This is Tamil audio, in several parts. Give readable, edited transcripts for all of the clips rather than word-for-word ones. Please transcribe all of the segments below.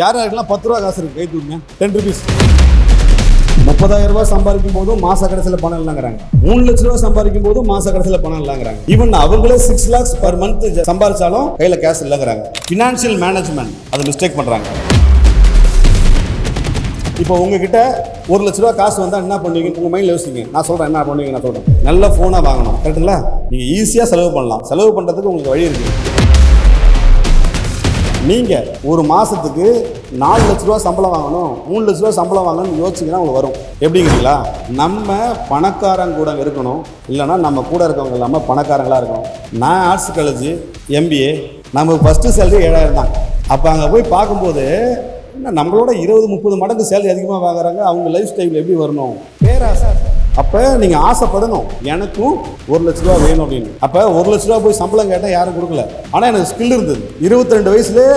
யாருக்கெல்லாம் 10 ரூபா காசு இருக்கு கை தூக்குங்க. 10 rupees. 30,000 ரூபாய் சம்பாதிக்கும் போதும் மாச கடைசியில் பணம் இல்லைங்கிறாங்க. 3 லட்ச ரூபாய் சம்பாதிக்கும் போதும் மாச கடைசியில் பணம் இல்லைங்கிறாங்க. ஈவன் அவங்களே 6 lakhs per month சம்பாதிச்சாலும் கையில கேஷ் இல்லைங்கிறாங்க. ஃபினான்ஷியல் மேனேஜ்மெண்ட் அதை மிஸ்டேக் பண்றாங்க. இப்போ உங்ககிட்ட 1 லட்ச ரூபா காசு வந்தா என்ன பண்ணுவீங்க? உங்க மைண்ட்ல யோசிங்க. நான் சொல்றேன் என்ன பண்ணுவீங்க. நான் சொல்றேன் நல்ல போனா வாங்கணும். கரெக்டுங்களா? நீங்க ஈஸியா செலவு பண்ணலாம். செலவு பண்றதுக்கு உங்களுக்கு வழி இருக்கு. நீங்க ஒரு மாசத்துக்கு 4 லட்ச ரூபா சம்பளம் வாங்கணும், 3 லட்ச ரூபா சம்பளம் வாங்கணும்னு யோசிச்சிங்கன்னா உங்களுக்கு வரும். எப்படிங்கிறீங்களா? நம்ம பணக்காரங்க கூட இருக்கணும், இல்லைன்னா நம்ம கூட இருக்கவங்க இல்லாமல் பணக்காரங்களா இருக்கணும். நான் ஆர்ட்ஸ் காலேஜ் MBA, நமக்கு ஃபஸ்ட்டு சேலரி 7,000 தான். அப்போ அங்கே போய் பார்க்கும்போது நம்மளோட 20-30 மடங்கு சேலரி அதிகமாக வாங்குறாங்க. அவங்க லைஃப் ஸ்டைல் எப்படி வரணும்? பேராசை. அப்போ நீங்கள் ஆசைப்படணும், எனக்கும் 1 லட்ச ரூபா வேணும் அப்படின்னு. அப்போ 1 லட்ச ரூபா போய் சம்பளம் கேட்டால் யாரும் கொடுக்கல. ஆனால் எனக்கு ஸ்கில் இருந்தது. 22 வயசுலேயே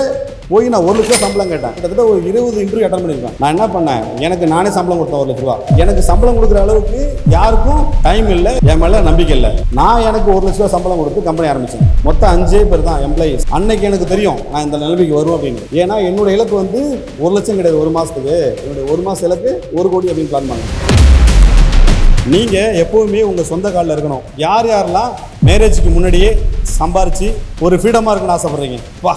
போய் நான் 1 லட்ச ரூபா சம்பளம் கேட்டேன். கிட்டத்தட்ட ஒரு 20 இன்டர்வியூ அட்டன் பண்ணியிருக்கேன். நான் என்ன பண்ணேன், எனக்கு நானே சம்பளம் கொடுத்தேன் 1 லட்ச ரூபா. எனக்கு சம்பளம் கொடுக்குற அளவுக்கு யாருக்கும் டைம் இல்லை, என் மேலே நம்பிக்கை இல்லை. நான் எனக்கு 1 லட்ச ரூபா சம்பளம் கொடுத்து கம்பெனி ஆரம்பித்தேன். மொத்தம் 5 பேர் தான் எம்ப்ளாயிஸ். அன்னைக்கு எனக்கு தெரியும் நான் இந்த நிலைமைக்கு வருவேன் அப்படின்னு. ஏன்னா என்னோட இலக்கு வந்து 1 லட்சம் கிடையாது ஒரு மாதத்துக்கு. என்னுடைய 1 மாத இலக்கு 1 கோடி அப்படின்னு பிளான் பண்ணேன். நீங்கள் எப்போவுமே உங்கள் சொந்த காலில் இருக்கணும். யார் யாரெல்லாம் மேரேஜுக்கு முன்னாடியே சம்பாரித்து ஒரு ஃப்ரீடமாக இருக்குன்னு ஆசைப்பட்றீங்க? வா,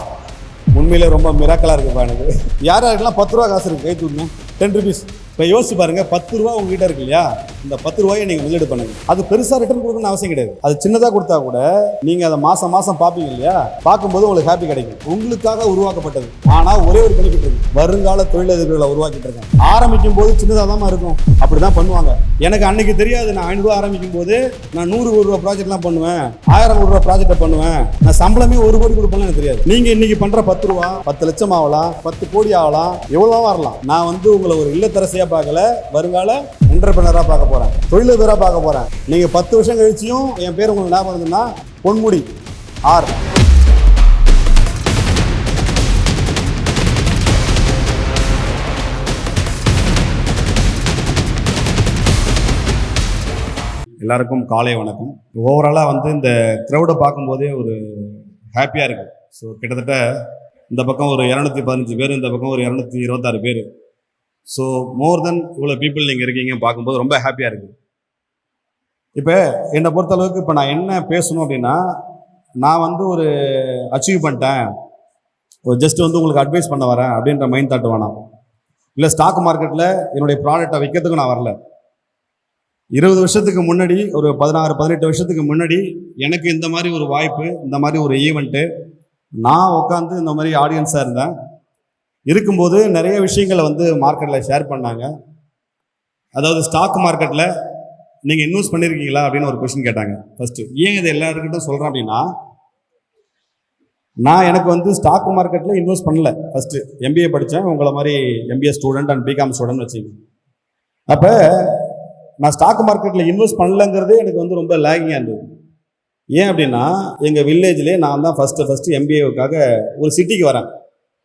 உண்மையிலே ரொம்ப மிராக்கலாக இருக்குப்பா எனக்கு. யாருக்கெல்லாம் 10 ரூபா காசு இருக்குது கை தூக்குங்க. 10 rupees. இப்போ யோசிச்சு பாருங்க, 10 ரூபா உங்ககிட்ட இருக்கு இல்லையா? இந்த 10 ரூபாயை நீங்கள் முதலீடு பண்ணுங்க. அது பெருசாக ரிட்டர்ன் கொடுக்கணும்னு அவசியம் கிடையாது. அது சின்னதாக கொடுத்தா கூட நீங்கள் அதை மாதம் மாதம் பார்ப்பீங்க இல்லையா? பார்க்கும்போது உங்களுக்கு ஹாப்பி கிடைக்கும். உங்களுக்காக உருவாக்கப்பட்டது. ஆனால் ஒரே ஒரு பெனிஃபிட் இருக்கு, வருங்கால தொழிலதிபர்களை உருவாக்கிட்டு இருக்கேன். ஆரம்பிக்கும் போது சின்னதாக தான் இருக்கும். அப்படி தான் பண்ணுவாங்க. எனக்கு அன்னைக்கு தெரியாது. நான் 500 ரூபா ஆரம்பிக்கும் போது நான் 100 ரூபா ப்ராஜெக்ட்லாம் பண்ணுவேன், 1000 ரூபா ப்ராஜெக்டை பண்ணுவேன். நான் சம்பளமே 1 கோடி கொடுப்பேன்னு எனக்கு தெரியாது. நீங்கள் இன்னைக்கு பண்ணுற 10 ரூபா 10 லட்சம் ஆகலாம், 10 கோடி ஆகலாம், எவ்வளோ வரலாம். நான் வந்து உங்களை ஒரு இல்லத்தரசியாக பார்க்கல, வருங்கால என்டர்பிரனரா பார்க்க போறேன், தொழிலதிபரா பார்க்க போறேன். நீங்க 10 வருஷம் கழிச்சியும் என் பேர் உங்களுக்கு ஞாபகம் இருந்ததுன்னா பொன்முடி ஆர். எல்லாருக்கும் காலை வணக்கம். ஓவராலாக வந்து இந்த க்ரௌடை பார்க்கும்போதே ஒரு ஹாப்பியாக இருக்குது. ஸோ கிட்டத்தட்ட இந்த பக்கம் ஒரு 215 பேர், இந்த பக்கம் ஒரு 226 பேர். ஸோ மோர் தென் இவ்வளோ பீப்புள் நீங்கள் இருக்கீங்க பார்க்கும்போது ரொம்ப ஹாப்பியாக இருக்குது. இப்போ என்னை பொறுத்தளவுக்கு இப்போ நான் என்ன பேசணும் அப்படின்னா, நான் வந்து ஒரு அச்சீவ் பண்ணிட்டேன், ஒரு ஜஸ்ட் வந்து உங்களுக்கு அட்வைஸ் பண்ண வரேன் அப்படின்ற மைண்ட் தாட் வேணாம். இல்லை ஸ்டாக் மார்க்கெட்டில் என்னுடைய ப்ராடக்டை விற்கிறதுக்கு நான் வரல. 20 வருஷத்துக்கு முன்னாடி, ஒரு 16-18 வருஷத்துக்கு முன்னாடி எனக்கு இந்த மாதிரி ஒரு வாய்ப்பு, இந்த மாதிரி ஒரு ஈவெண்ட்டு, நான் உட்காந்து இந்த மாதிரி ஆடியன்ஸாக இருந்தேன். இருக்கும்போது நிறைய விஷயங்களை வந்து மார்க்கெட்டில் ஷேர் பண்ணாங்க. அதாவது ஸ்டாக் மார்க்கெட்டில் நீங்கள் இன்வெஸ்ட் பண்ணியிருக்கீங்களா அப்படின்னு ஒரு கொஸ்டின் கேட்டாங்க. ஃபஸ்ட்டு ஏன் இதை எல்லாருக்கிட்டும் சொல்கிறேன் அப்படின்னா, நான் எனக்கு வந்து ஸ்டாக் மார்க்கெட்டில் இன்வெஸ்ட் பண்ணல. ஃபஸ்ட்டு MBA படித்தேன், உங்களை மாதிரி MBA student and BCom student வச்சுங்க. அப்போ நான் ஸ்டாக் மார்க்கெட்டில் இன்வெஸ்ட் பண்ணலங்கிறதே எனக்கு வந்து ரொம்ப லேகிங்காக இருந்தது. ஏன் அப்படின்னா, எங்கள் வில்லேஜ்லேயே நான் தான் ஃபஸ்ட்டு MBAவுக்காக ஒரு சிட்டிக்கு வரேன்.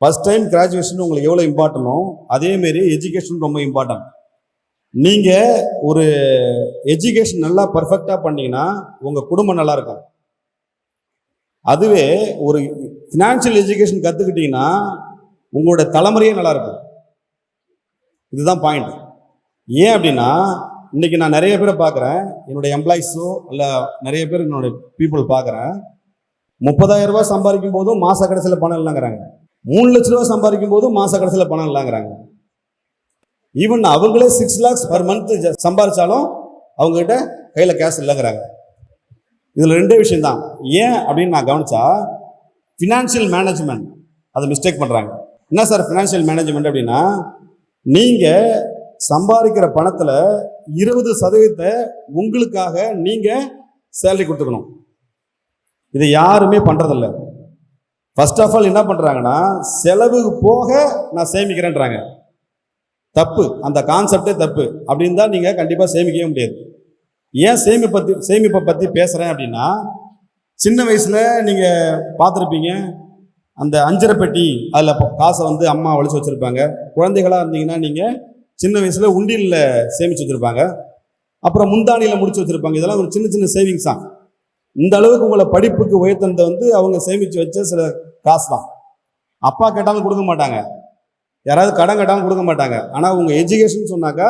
ஃபஸ்ட் டைம் கிராஜுவேஷன் உங்களுக்கு எவ்வளோ இம்பார்ட்டனோ அதேமாரி எஜுகேஷன் ரொம்ப இம்பார்ட்டன்ட். நீங்கள் ஒரு எஜுகேஷன் நல்லா பர்ஃபெக்டாக பண்ணிங்கன்னா உங்கள் குடும்பம் நல்லா இருக்கும். அதுவே ஒரு ஃபினான்ஷியல் எஜுகேஷன் கற்றுக்கிட்டிங்கன்னா உங்களோட தலைமுறையே நல்லா இருக்கும். இதுதான் பாயிண்ட். ஏன் அப்படின்னா, இன்றைக்கி நான் நிறைய பேரை பார்க்குறேன், என்னுடைய எம்ப்ளாயிஸோ இல்லை நிறைய பேர் என்னுடைய பீப்புள் பார்க்குறேன். 30,000 ரூபாய் சம்பாதிக்கும் போதும் மாத கடைசியில் பணம் இல்லைங்கிறாங்க. 3 லட்ச ரூபா சம்பாதிக்கும் போதும் மாத கடைசியில் பணம் இல்லைங்கிறாங்க. ஈவன் அவங்களே 6 lakhs per month சம்பாதிச்சாலும் அவங்ககிட்ட கையில் கேஷ் இல்லைங்கிறாங்க. இதில் 2 விஷயம்தான். ஏன் அப்படின்னு நான் கவனிச்சா, ஃபினான்ஷியல் மேனேஜ்மெண்ட் அதை மிஸ்டேக் பண்ணுறாங்க. என்ன சார் ஃபினான்ஷியல் மேனேஜ்மெண்ட் அப்படின்னா, நீங்கள் சம்பாதிக்கிற பணத்தில் 20% உங்களுக்காக நீங்கள் சேலரி கொடுத்துக்கணும். இதை யாருமே பண்ணுறதில்ல. ஃபர்ஸ்ட் ஆஃப் ஆல் என்ன பண்ணுறாங்கன்னா, செலவுக்கு போக நான் சேமிக்கிறேன்றாங்க. தப்பு, அந்த கான்செப்டே தப்பு. அப்படின்னு தான் நீங்கள் கண்டிப்பாக சேமிக்கவே முடியாது. ஏன் சேமிப்பை பற்றி பேசுகிறேன் அப்படின்னா, சின்ன வயசில் நீங்கள் பார்த்துருப்பீங்க, அந்த 5 பெட்டி அதில் காசை வந்து அம்மா ஒழிச்சு வச்சுருப்பாங்க. குழந்தைகளாக இருந்தீங்கன்னா நீங்கள் சின்ன வயசில் உண்டியலில் சேமித்து வச்சுருப்பாங்க, அப்புறம் முந்தானியில் முடிச்சு வச்சுருப்பாங்க. இதெல்லாம் ஒரு சின்ன சின்ன சேவிங்ஸ் தான். இந்த அளவுக்கு உங்களை படிப்புக்கு உயர்த்ததை வந்து அவங்க சேமித்து வச்ச சில காசு தான். அப்பா கேட்டாலும் கொடுக்க மாட்டாங்க. யாராவது கடன் கட்டாமல் கொடுக்க மாட்டாங்க. ஆனால் உங்கள் எஜுகேஷன் சொன்னாக்கா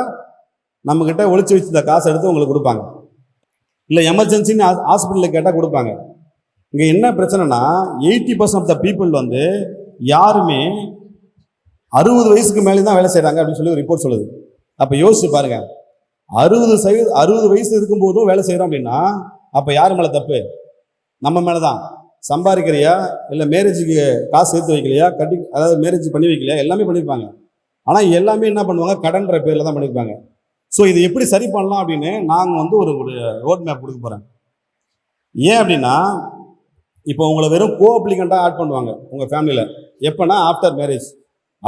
நம்மக்கிட்ட ஒளிச்சு வச்சுருந்த காசை எடுத்து உங்களுக்கு கொடுப்பாங்க. இல்லை எமர்ஜென்சின்னு ஹாஸ்பிட்டலில் கேட்டால் கொடுப்பாங்க. இங்கே என்ன பிரச்சனைனா 80% ஆஃப் த பீப்புள் வந்து யாருமே 60 வயசுக்கு மேலே தான் வேலை செய்கிறாங்க அப்படின்னு சொல்லி ஒரு ரிப்போர்ட் சொல்லுது. அப்போ யோசிச்சு பாருங்க, 60 வயசு இருக்கும்போதும் வேலை செய்கிறோம் அப்படின்னா அப்போ யார் மேலே தப்பு? நம்ம மேலே தான். சம்பாதிக்கிறியா, இல்லை மேரேஜுக்கு காசு சேர்த்து வைக்கலையா, அதாவது மேரேஜ் பண்ணி வைக்கலையா, எல்லாமே பண்ணியிருப்பாங்க. ஆனால் எல்லாமே என்ன பண்ணுவாங்க, கடன்ற பேரில் தான் பண்ணியிருப்பாங்க. ஸோ இது எப்படி சரி பண்ணலாம் அப்படின்னு நாங்கள் வந்து ஒரு ரோட் மேப் கொடுக்க போகிறேன். ஏன் அப்படின்னா, இப்போ உங்களை வெறும் கோ அப்ளிகண்ட்டாக ஆட் பண்ணுவாங்க உங்கள் ஃபேமிலியில். எப்போனா ஆஃப்டர் மேரேஜ்.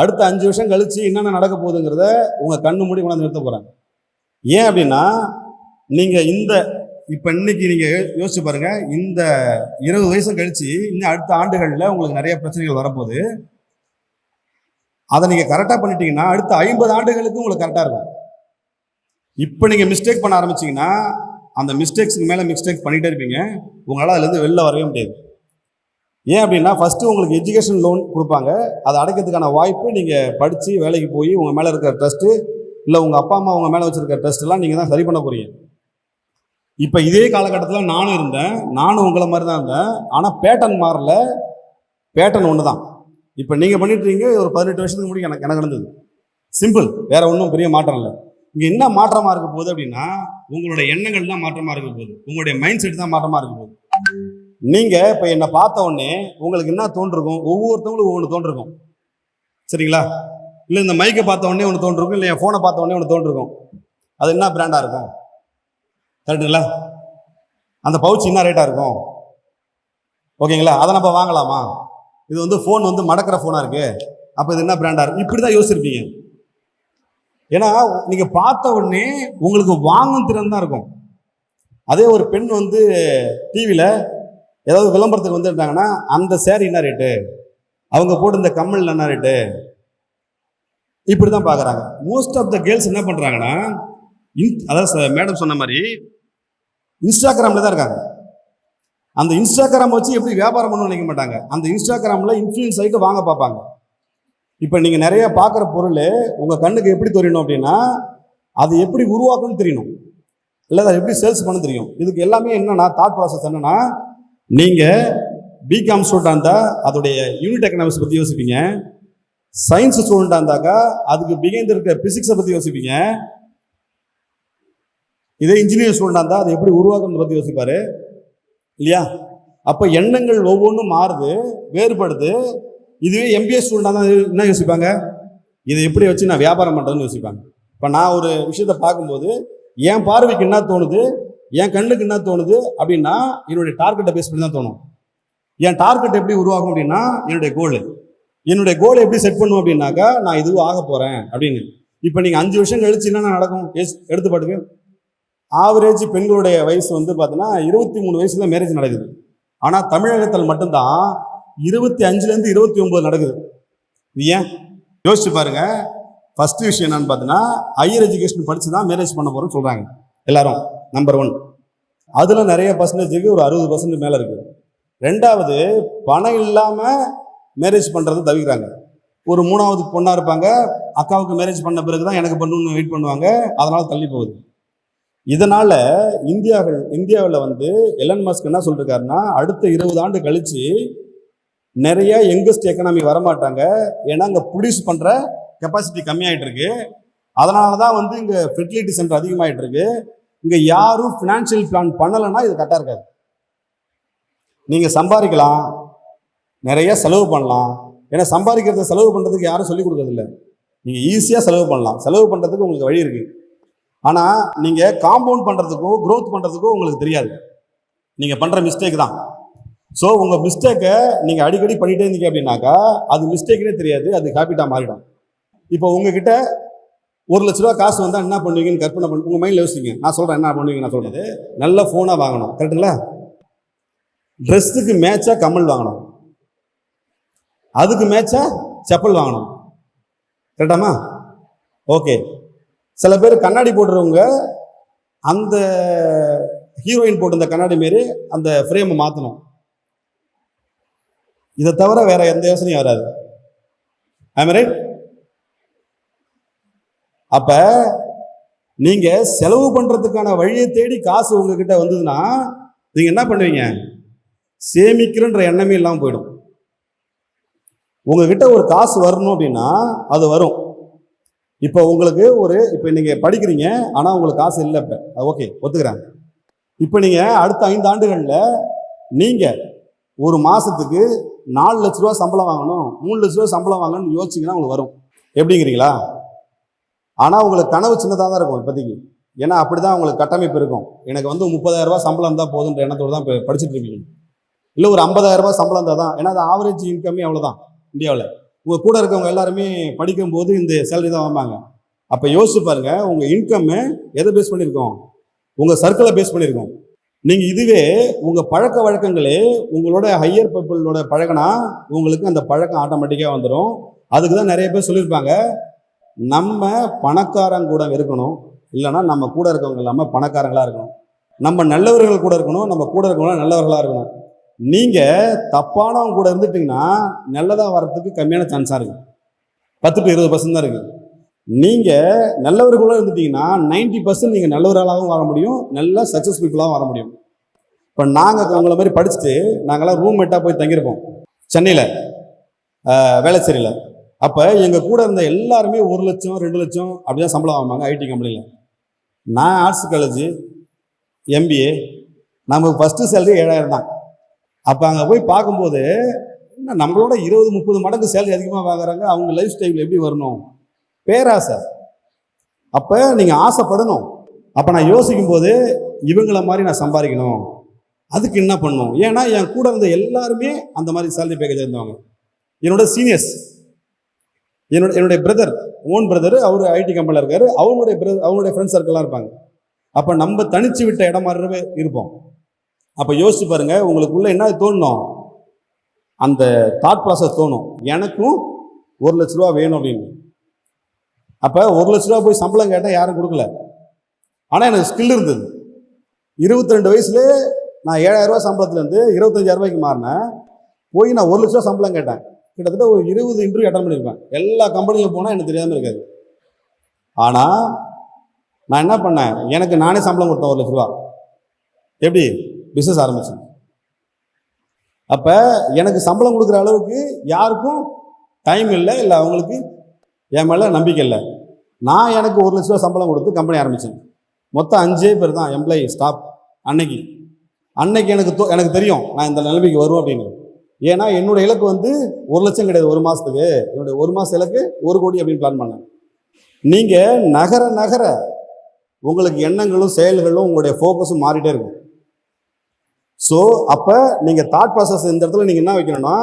அடுத்த 5 வருஷம் கழித்து என்னென்ன நடக்க போகுதுங்கிறத உங்கள் கண்ணு மூடி கொண்டாந்து நிறுத்த போகிறேன். ஏன் அப்படின்னா, நீங்கள் இப்போ இன்னைக்கு நீங்கள் யோசிச்சு பாருங்க, இந்த 20 வயசு கழிச்சு இன்னும் அடுத்த ஆண்டுகளில் உங்களுக்கு நிறைய பிரச்சனைகள் வரப்போகுது. அதை நீங்கள் கரெக்டாக பண்ணிட்டீங்கன்னா அடுத்த 50 ஆண்டுகளுக்கு உங்களுக்கு கரெக்டாக இருக்கும். இப்போ நீங்கள் மிஸ்டேக் பண்ண ஆரம்பிச்சிங்கன்னா அந்த மிஸ்டேக்ஸுக்கு மேலே மிஸ்டேக் பண்ணிகிட்டே இருப்பீங்க. உங்களால் அதுலேருந்து வெளில வரவே முடியாது. ஏன் அப்படின்னா, ஃபஸ்ட்டு உங்களுக்கு எஜுகேஷன் லோன் கொடுப்பாங்க. அதை அடைக்கிறதுக்கான வாய்ப்பு நீங்கள் படித்து வேலைக்கு போய் உங்கள் மேலே இருக்கிற ட்ரஸ்ட்டு, இல்லை உங்கள் அப்பா அம்மா உங்கள் மேலே வச்சுருக்க ட்ரஸ்ட்டெல்லாம் நீங்கள் தான் சரி பண்ண போகிறீங்க. இப்போ இதே காலகட்டத்தில் நானும் இருந்தேன், நானும் உங்களை மாதிரி தான் இருந்தேன். ஆனால் பேட்டர்ன் மாறல, பேட்டர்ன் ஒன்று தான். இப்போ நீங்கள் பண்ணிட்டுருக்கீங்க, ஒரு 18 வருஷத்துக்கு முன்னாடி எனக்கு நடந்தது. சிம்பிள், வேற ஒன்றும் பெரிய மாற்றம் இல்லை. இங்கே என்ன மாற்றமாக இருக்க போகுது அப்படின்னா, உங்களுடைய எண்ணங்கள் தான் மாற்றமாக இருக்க போகுது, உங்களுடைய மைண்ட் செட் தான் மாற்றமாக இருக்க போகுது. நீங்கள் இப்போ என்னை பார்த்த உடனே உங்களுக்கு என்ன தோன்றிருக்கும்? ஒவ்வொருத்தவங்களுக்கும் ஒவ்வொன்று தோன்றிருக்கும், சரிங்களா? இல்லை இந்த மைக்கை பார்த்த உடனே ஒன்று தோன்றிருக்கும், இல்லை என் ஃபோனை பார்த்த உடனே ஒன்று தோன்றிருக்கும். அது என்ன பிராண்டாக இருக்கும்? கரெக்டுங்களா? அந்த பவுச் என்ன ரேட்டாக இருக்கும்? ஓகேங்களா? அதை நம்ம வாங்கலாமா? இது வந்து ஃபோன் வந்து மடக்கிற ஃபோனாக இருக்குது, அப்போ இது என்ன பிராண்டாக இருக்கும்? இப்படி தான் யோசிச்சிருப்பீங்க. ஏன்னா நீங்கள் பார்த்த உடனே உங்களுக்கு வாங்கும் திறன் தான் இருக்கும். அதே ஒரு பெண் வந்து டிவியில் ஏதாவது விளம்பரத்துக்கு வந்துட்டாங்கன்னா அந்த சேரீ என்ன ரேட்டு, அவங்க போட்டு இந்த கம்மல் என்ன ரேட்டு, இப்படி தான் பார்க்குறாங்க. மோஸ்ட் ஆஃப் த கேர்ள்ஸ் என்ன பண்ணுறாங்கன்னா, அதாவது மேடம் சொன்ன மாதிரி இன்ஸ்டாகிராமில் தான் இருக்காங்க. அந்த இன்ஸ்டாகிராம் வச்சு எப்படி வியாபாரம் பண்ணணும்னு நினைக்க மாட்டாங்க. அந்த இன்ஸ்டாகிராமில் இன்ஃப்ளூயன்ஸ் ஆகிட்டு வாங்க பார்ப்பாங்க. இப்போ நீங்கள் நிறைய பார்க்குற பொருள் உங்கள் கண்ணுக்கு எப்படி தெரியணும் அப்படின்னா, அது எப்படி உருவாக்கணும்னு தெரியணும், இல்லை அதை எப்படி சேல்ஸ் பண்ண தெரியும். இதுக்கு எல்லாமே என்னன்னா, தாட் ப்ராசஸ் என்னன்னா, நீங்கள் பிகாம் ஸ்டூடெண்டாக இருந்தால் அதோடைய யூனிட் எக்கனாமிக்ஸ் பற்றி யோசிப்பீங்க. சயின்ஸ் ஸ்டூடெண்டாக இருந்தாக்கா அதுக்கு பிகைண்ட் இருக்க பிசிக்ஸை பற்றி யோசிப்பீங்க. இதே இன்ஜினியர் ஸ்டூடெண்டாக இருந்தால் அதை எப்படி உருவாக்குறதை பற்றி யோசிப்பார் இல்லையா? அப்போ எண்ணங்கள் ஒவ்வொன்றும் மாறுது, வேறுபடுது. இதுவே எம்பிஏ ஸ்டூடெண்டாக தான் என்ன யோசிப்பாங்க? இதை எப்படி வச்சு நான் வியாபாரம் பண்ணுறதுன்னு யோசிப்பாங்க. இப்போ நான் ஒரு விஷயத்தை பார்க்கும்போது என் பார்வைக்கு என்ன தோணுது, என் கண்ணுக்கு என்ன தோணுது அப்படின்னா என்னுடைய டார்கெட்டை பேஸ் பண்ணி தான் தோணும். என் டார்கெட் எப்படி உருவாகும் அப்படின்னா என்னுடைய கோலை எப்படி செட் பண்ணும் அப்படின்னாக்கா, நான் இதுவும் ஆக போகிறேன் அப்படின்னு. இப்போ நீங்கள் 5 வருஷம் கழிச்சு என்னென்ன நடக்கும் எடுத்துப்பாட்டுக்கு. ஆவரேஜ் பெண்களுடைய வயசு வந்து பார்த்தீங்கன்னா 23 வயசுல மேரேஜ் நடக்குது. ஆனால் தமிழகத்தில் மட்டும்தான் 25லேருந்து 29 நடக்குது. இது ஏன் யோசிச்சு பாருங்க. ஃபர்ஸ்ட் விஷயம் என்னன்னு பார்த்தீங்கன்னா, ஹையர் எஜுகேஷன் படித்து தான் மேரேஜ் பண்ண போகிறோம்னு சொல்கிறாங்க எல்லாரும். நம்பர் 1. அதில் நிறைய பர்சன்டேஜுக்கு ஒரு 60% மேலே இருக்குது. 2வது, பணம் இல்லாமல் மேரேஜ் பண்ணுறது தவிர்க்கிறாங்க. ஒரு 3வது பொண்ணாக இருப்பாங்க, அக்காவுக்கு மேரேஜ் பண்ண பிறகு தான் எனக்கு பண்ணணும்னு வெயிட் பண்ணுவாங்க, அதனால் தள்ளி போகுது. இதனால் இந்தியாவில் வந்து எலன் மஸ்க் என்ன சொல்லிருக்காருன்னா, அடுத்த 20 ஆண்டு கழித்து நிறைய யங்கஸ்ட் எக்கனாமி வரமாட்டாங்க. ஏன்னா இங்கே ப்ரொடியூஸ் பண்ணுற கெப்பாசிட்டி கம்மியாகிட்டு இருக்கு. அதனால தான் வந்து இங்கே ஃபெர்டிலிட்டி சென்டர் அதிகமாகிட்டு இருக்கு. இங்கே யாரும் ஃபினான்ஷியல் பிளான் பண்ணலைன்னா இது கரெக்டாக இருக்காது. நீங்கள் சம்பாதிக்கலாம், நிறைய செலவு பண்ணலாம். ஏன்னா சம்பாதிக்கிறத செலவு பண்ணுறதுக்கு யாரும் சொல்லிக் கொடுக்கறதில்ல. நீங்கள் ஈஸியாக செலவு பண்ணலாம், செலவு பண்ணுறதுக்கு உங்களுக்கு வழி இருக்குது. ஆனால் நீங்கள் காம்பவுண்ட் பண்ணுறதுக்கோ க்ரோத் பண்ணுறதுக்கோ உங்களுக்கு தெரியாது. நீங்கள் பண்ணுற மிஸ்டேக் தான். ஸோ உங்கள் மிஸ்டேக்கை நீங்கள் அடிக்கடி பண்ணிகிட்டே இருந்தீங்க அப்படின்னாக்கா அது மிஸ்டேக்குனே தெரியாது, அது ஹேபிட்டாக மாறிடும். இப்போ உங்ககிட்ட 1 லட்ச ரூபா காசு வந்தால் என்ன பண்ணுவீங்கன்னு கற்பனை பண்ணி உங்கள் மைண்டில் யோசிச்சிங்க. நான் சொல்கிறேன் என்ன பண்ணுவீங்க. நான் சொல்கிறது, நல்ல ஃபோனாக வாங்கணும், கரெக்டுங்களா? ட்ரெஸ்ஸுக்கு மேட்சாக கம்மல் வாங்கணும், அதுக்கு மேட்சாக செப்பல் வாங்கணும், கரெக்டாமா? ஓகே. சில பேர் கண்ணாடி போடுறவங்க அந்த ஹீரோயின் போட்டிருந்த கண்ணாடி மாரி அந்த ஃப்ரேமை மாற்றணும். இதை தவிர வேற எந்த யோசனையும் வராது. I'm right? அப்ப நீங்க செலவு பண்றதுக்கான வழியை தேடி காசு உங்ககிட்ட வந்ததுன்னா நீங்க என்ன பண்ணுவீங்க? சேமிக்கிறன்ற எண்ணமே இல்லாமல் போயிடும். உங்ககிட்ட ஒரு காசு வரணும் அப்படின்னா அது வரும். இப்போ உங்களுக்கு இப்போ நீங்க படிக்கிறீங்க, ஆனா உங்களுக்கு காசு இல்லை. இப்ப ஓகே, ஒத்துக்கிறேன். இப்போ நீங்க அடுத்த 5 ஆண்டுகள்ல நீங்க ஒரு மாசத்துக்கு 4 லட்ச ரூபா சம்பளம் வாங்கணும், 3 லட்ச ரூபா சம்பளம் வாங்கணும்னு யோசிச்சிங்கன்னா உங்களுக்கு வரும். எப்படிங்கிறீங்களா? ஆனா உங்களுக்கு கனவு சின்னதாக தான் இருக்கும் இப்போதைக்கு. ஏன்னா அப்படிதான் உங்களுக்கு கட்டமைப்பு இருக்கும். எனக்கு 30,000 ரூபாய் சம்பளம் இருந்தால் போதுன்ற எண்ணத்தோடு தான் இப்போ படிச்சுட்டு இருக்கீங்க. இல்லை ஒரு 50,000 ரூபாய் சம்பளம் இருந்தால் தான், ஏன்னா அது ஆவரேஜ் இன்கமே அவ்வளோதான் இந்தியாவில். உங்கள் கூட இருக்கவங்க எல்லாருமே படிக்கும்போது இந்த சேலரி தான் வாங்குவாங்க. அப்போ யோசிச்சு பாருங்க, உங்கள் இன்கம்மு எதை பேஸ் பண்ணியிருக்கோம்? உங்கள் சர்க்கிளை பேஸ் பண்ணியிருக்கோம். நீங்கள் இதுவே உங்கள் பழக்க வழக்கங்களே உங்களோட ஹையர் பீப்புளோட பழகினா உங்களுக்கு அந்த பழக்கம் ஆட்டோமேட்டிக்காக வந்துடும். அதுக்கு தான் நிறைய பேர் சொல்லியிருப்பாங்க, நம்ம பணக்காரங்க கூட இருக்கணும், இல்லைன்னா நம்ம கூட இருக்கவங்க இல்லாமல் பணக்காரங்களாக இருக்கணும். நம்ம நல்லவர்கள் கூட இருக்கணும், நம்ம கூட இருக்கவங்க நல்லவர்களாக இருக்கணும். நீங்கள் தப்பானவங்க கூட இருந்துட்டிங்கன்னா நல்லதாக வர்றதுக்கு கம்மியான சான்ஸாக இருக்குது. 10 to 20% தான் இருக்குது. நீங்கள் நல்லவர்களாக இருந்துட்டீங்கன்னா 90% நீங்கள் நல்லவர்களாகவும் வர முடியும், நல்ல சக்ஸஸ் பீப்புளாகவும் வர முடியும். இப்போ நாங்கள் உங்களை மாதிரி படிச்சுட்டு நாங்கள்லாம் ரூம்மேட்டாக போய் தங்கியிருப்போம் சென்னையில், வேளச்சேரியில். அப்போ எங்கள் கூட இருந்த எல்லாருமே 1 லட்சம் 2 லட்சம் அப்படிதான் சம்பளம் வாங்குவாங்க ஐடி கம்பெனியில். நான் ஆர்ட்ஸ் காலேஜ் MBA, நமக்கு ஃபஸ்ட்டு சேலரி 7,000 தான். அப்போ அங்கே போய் பார்க்கும்போது நம்மளோட 20-30 மடங்கு சேலரி அதிகமாக வாங்குறாங்க. அவங்க லைஃப் ஸ்டைல் எப்படி வரணும்? பேராசை. அப்போ நீங்கள் ஆசைப்படணும். அப்போ நான் யோசிக்கும் போது இவங்கள மாதிரி நான் சம்பாதிக்கணும், அதுக்கு என்ன பண்ணணும்? ஏன்னா என் கூட இருந்த எல்லாருமே அந்த மாதிரி சேலரி பேக்கேஜ் இருந்தவங்க. என்னோட சீனியர்ஸ், என்னுடைய பிரதர், ஓன் பிரதர், அவர் ஐடி கம்பெனியில் இருக்காரு. அவங்களுடைய ஃப்ரெண்ட்ஸ் சர்க்கிளாக இருப்பாங்க. அப்போ நம்ம தனிச்சு விட்ட இடம் மாதிரி இருப்போம். அப்போ யோசிச்சு பாருங்க, உங்களுக்குள்ள என்ன தோணும்? அந்த தாட் ப்ராசஸ் தோணும், எனக்கும் 1 லட்ச ரூபா வேணும் அப்படின்னு. அப்போ 1 லட்ச ரூபா போய் சம்பளம் கேட்டால் யாரும் கொடுக்கல. ஆனால் எனக்கு ஸ்கில் இருந்தது. 22 வயசுலேயே நான் 7,000 ரூபா சம்பளத்துலேருந்து 25,000 ரூபாய்க்கு மாறினேன். போய் நான் 1 லட்ச ரூபா சம்பளம் கேட்டேன். கிட்டத்தட்ட ஒரு 20 இன்டர்வியூ அட்டன் பண்ணியிருப்பேன். எல்லா கம்பெனியில் போனால் எனக்கு தெரியாமல் இருக்காது. ஆனால் நான் என்ன பண்ணேன், எனக்கு நானே சம்பளம் கொடுத்தேன் 1 லட்ச ரூபா. எப்படி? பிஸ்னஸ் ஆரம்பிச்சேன். அப்போ எனக்கு சம்பளம் கொடுக்குற அளவுக்கு யாருக்கும் டைம் இல்லை, அவங்களுக்கு என் மேலே நம்பிக்கை இல்லை. நான் எனக்கு 1 லட்ச ரூபா சம்பளம் கொடுத்து கம்பெனி ஆரம்பித்தேன். மொத்தம் 5 பேர் தான் எம்ப்ளாயி ஸ்டாஃப். அன்னைக்கு எனக்கு தெரியும் நான் இந்த நிலைமைக்கு வருவேன் அப்படின்னு. ஏன்னா என்னோட இலக்கு 1 லட்சம் கிடையாது ஒரு மாதத்துக்கு. என்னுடைய 1 மாத இலக்கு 1 கோடி அப்படின்னு பிளான் பண்ணேன். நீங்கள் நகர உங்களுக்கு எண்ணங்களும் செயல்களும் உங்களுடைய ஃபோக்கஸும் மாறிட்டே இருக்கும். ஸோ அப்போ நீங்கள் தாட் ப்ராசஸ் இந்த இடத்துல நீங்கள் என்ன வைக்கணும்னா,